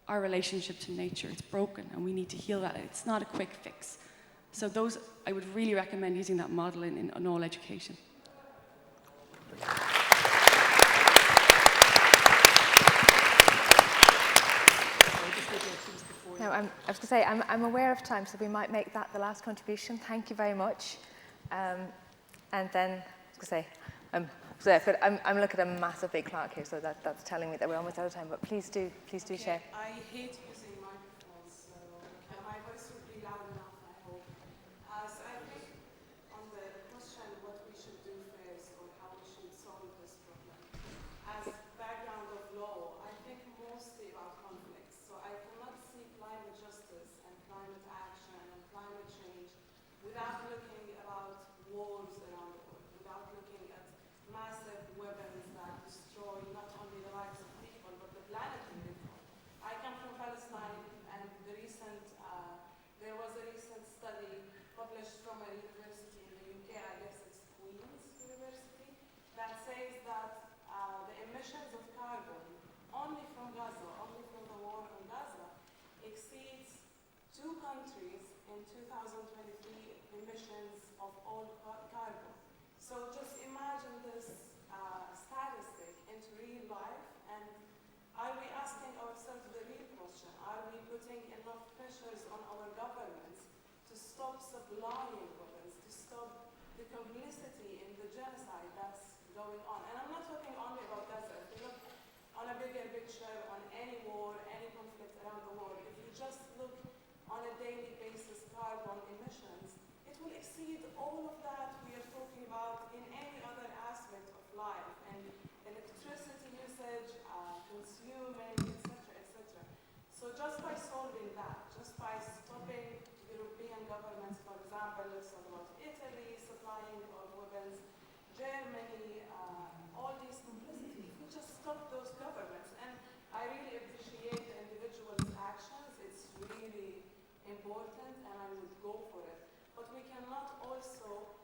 our relationship to nature. It's broken and we need to heal that. It's not a quick fix. So those, I would really recommend using that model in all education. Now, I was going to say, I'm aware of time, so we might make that the last contribution. Thank you very much. And then, I was going to say, I'm looking at a massive big clock here, so that's telling me that we're almost out of time, but please do share. I hate using microphones, so my voice will be loud enough, I hope. So I think on the question what we should do first or massive weapons that destroy not only the lives of people, but the planet we live on. I come from Palestine, and there was a recent study published from a university in the UK, I guess it's Queen's University, that says that the emissions of carbon only from Gaza, only from the war on Gaza, exceeds 2 countries in 2023 emissions of all carbon. So just imagine this statistic into real life, and are we asking ourselves the real question? Are we putting enough pressures on our governments to stop supplying weapons, to stop the complicity in the genocide that's going on? And I'm not talking only about Gaza. If you look on a bigger picture, on any war, any conflict around the world, if you just look on a daily basis carbon emissions, it will exceed all of that we are talking about in any other aspect of life, and electricity usage, consuming, etc., etc. So just by solving that, just by stopping European governments, for example, let's talk about Italy supplying of weapons, Germany, all these complicities, we just stop those governments. And I really appreciate the individual's actions. It's really important, and I would go for it. But we cannot also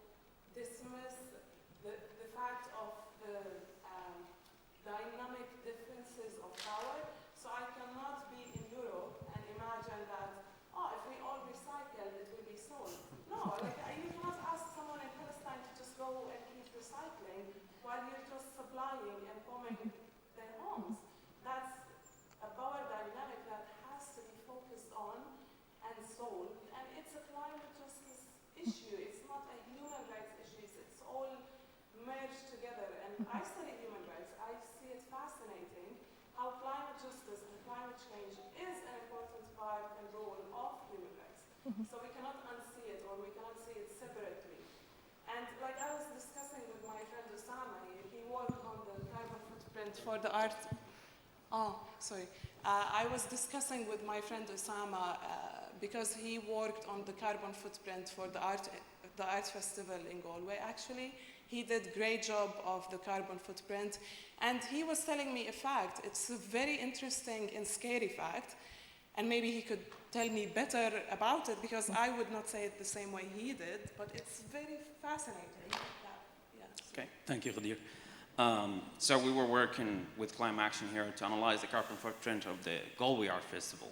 dismiss the fact of the dynamic differences of power. So I cannot be in Europe and imagine that, oh, if we all recycle, it will be solved. No, you cannot ask someone in Palestine to just go and keep recycling while you're just supplying and bombing their homes. That's a power dynamic that has to be focused on and solved. And it's a climate justice issue. It's not a human rights issue. It's all merged together. And I study human rights. I see it fascinating how climate justice and climate change is an important part and role of human rights. So we cannot unsee it, or we cannot see it separately. And like I was discussing with my friend Osama, he worked on the carbon footprint for the art. I was discussing with my friend Osama because he worked on the carbon footprint for the art festival in Galway. Actually, he did a great job of the carbon footprint, and he was telling me a fact. It's a very interesting and scary fact, and maybe he could tell me better about it, because I would not say it the same way he did, but it's very fascinating. Okay, thank you, Ghadir. So we were working with Climate Action here to analyze the carbon footprint of the Galway Art Festival.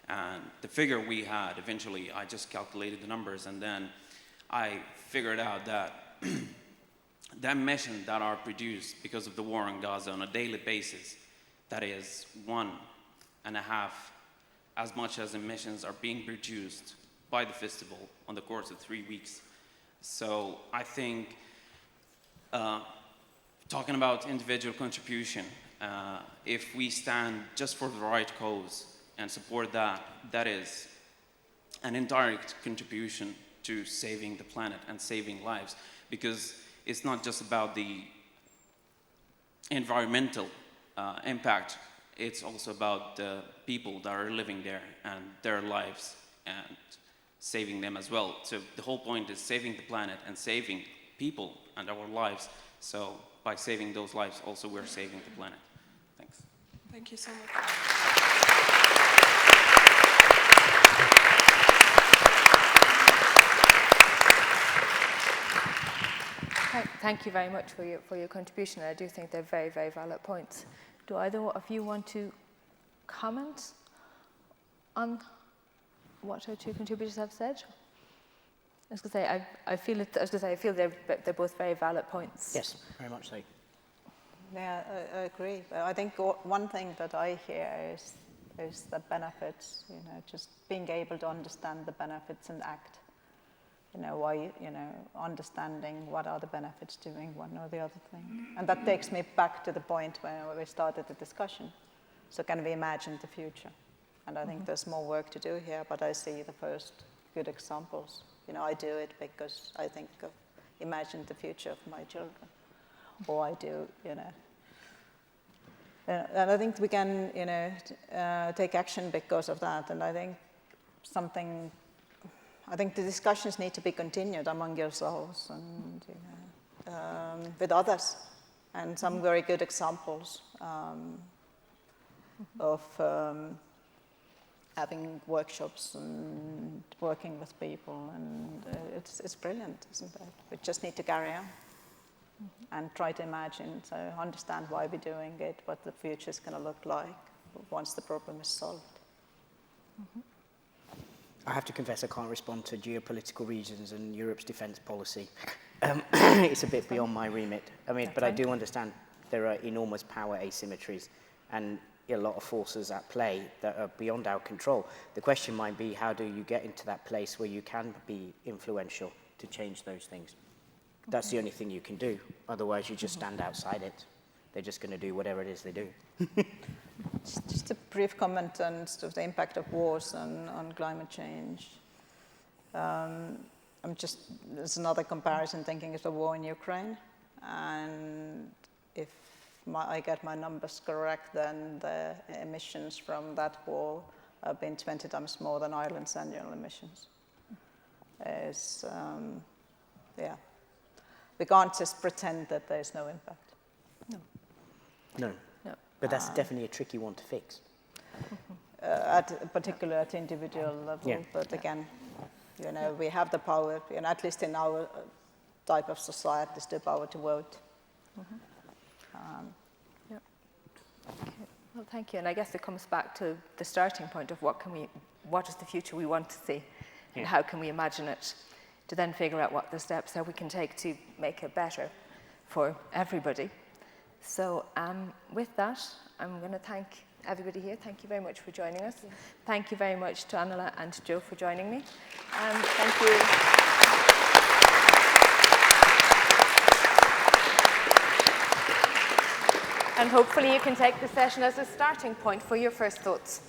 And the figure we had, eventually, I just calculated the numbers, and then I figured out that the emissions that are produced because of the war in Gaza on a daily basis, that is 1.5 as much as emissions are being produced by the festival on the course of 3 weeks. So I think talking about individual contribution, if we stand just for the right cause and support that, that is an indirect contribution to saving the planet and saving lives, because it's not just about the environmental impact, it's also about the people that are living there and their lives and saving them as well. So the whole point is saving the planet and saving people and our lives. So by saving those lives, also we're saving the planet. Thanks. Thank you so much. Thank you very much for your contribution. I do think they're very, very valid points. Do either of you want to comment on what our two contributors have said? I was going to say, I feel they're both very valid points. Yes, very much so. Yeah, I agree. But I think one thing that I hear is the benefits, just being able to understand the benefits and act. Why, understanding what are the benefits doing one or the other thing. And that takes me back to the point where we started the discussion. So can we imagine the future? And I think there's more work to do here, but I see the first good examples. I do it because I think of imagine the future of my children. Or I do, And I think we can, take action because of that. And I think the discussions need to be continued among yourselves and with others. and some very good examples of having workshops and working with people, and it's brilliant, isn't it? We just need to carry on and try to imagine, so understand why we're doing it, what the future is going to look like once the problem is solved. I have to confess I can't respond to geopolitical regions and Europe's defence policy. It's a bit beyond my remit. I mean, but I do understand there are enormous power asymmetries and a lot of forces at play that are beyond our control. The question might be, how do you get into that place where you can be influential to change those things? That's the only thing you can do. Otherwise, you just stand outside it. They're just going to do whatever it is they do. Just a brief comment on sort of the impact of wars on climate change. There's another comparison thinking of the war in Ukraine, and if I get my numbers correct, then the emissions from that war have been 20 times more than Ireland's annual emissions. We can't just pretend that there's no impact. No. But that's definitely a tricky one to fix. Particularly at individual level, but again, we have the power, at least in our type of society, is the power to vote. Okay. Well, thank you. And I guess it comes back to the starting point of what is the future we want to see, and how can we imagine it, to then figure out what the steps are we can take to make it better for everybody. So with that, I'm going to thank everybody here. Thank you very much for joining us. Thank you very much to Annela and Joe for joining me. Thank you. And hopefully you can take the session as a starting point for your first thoughts.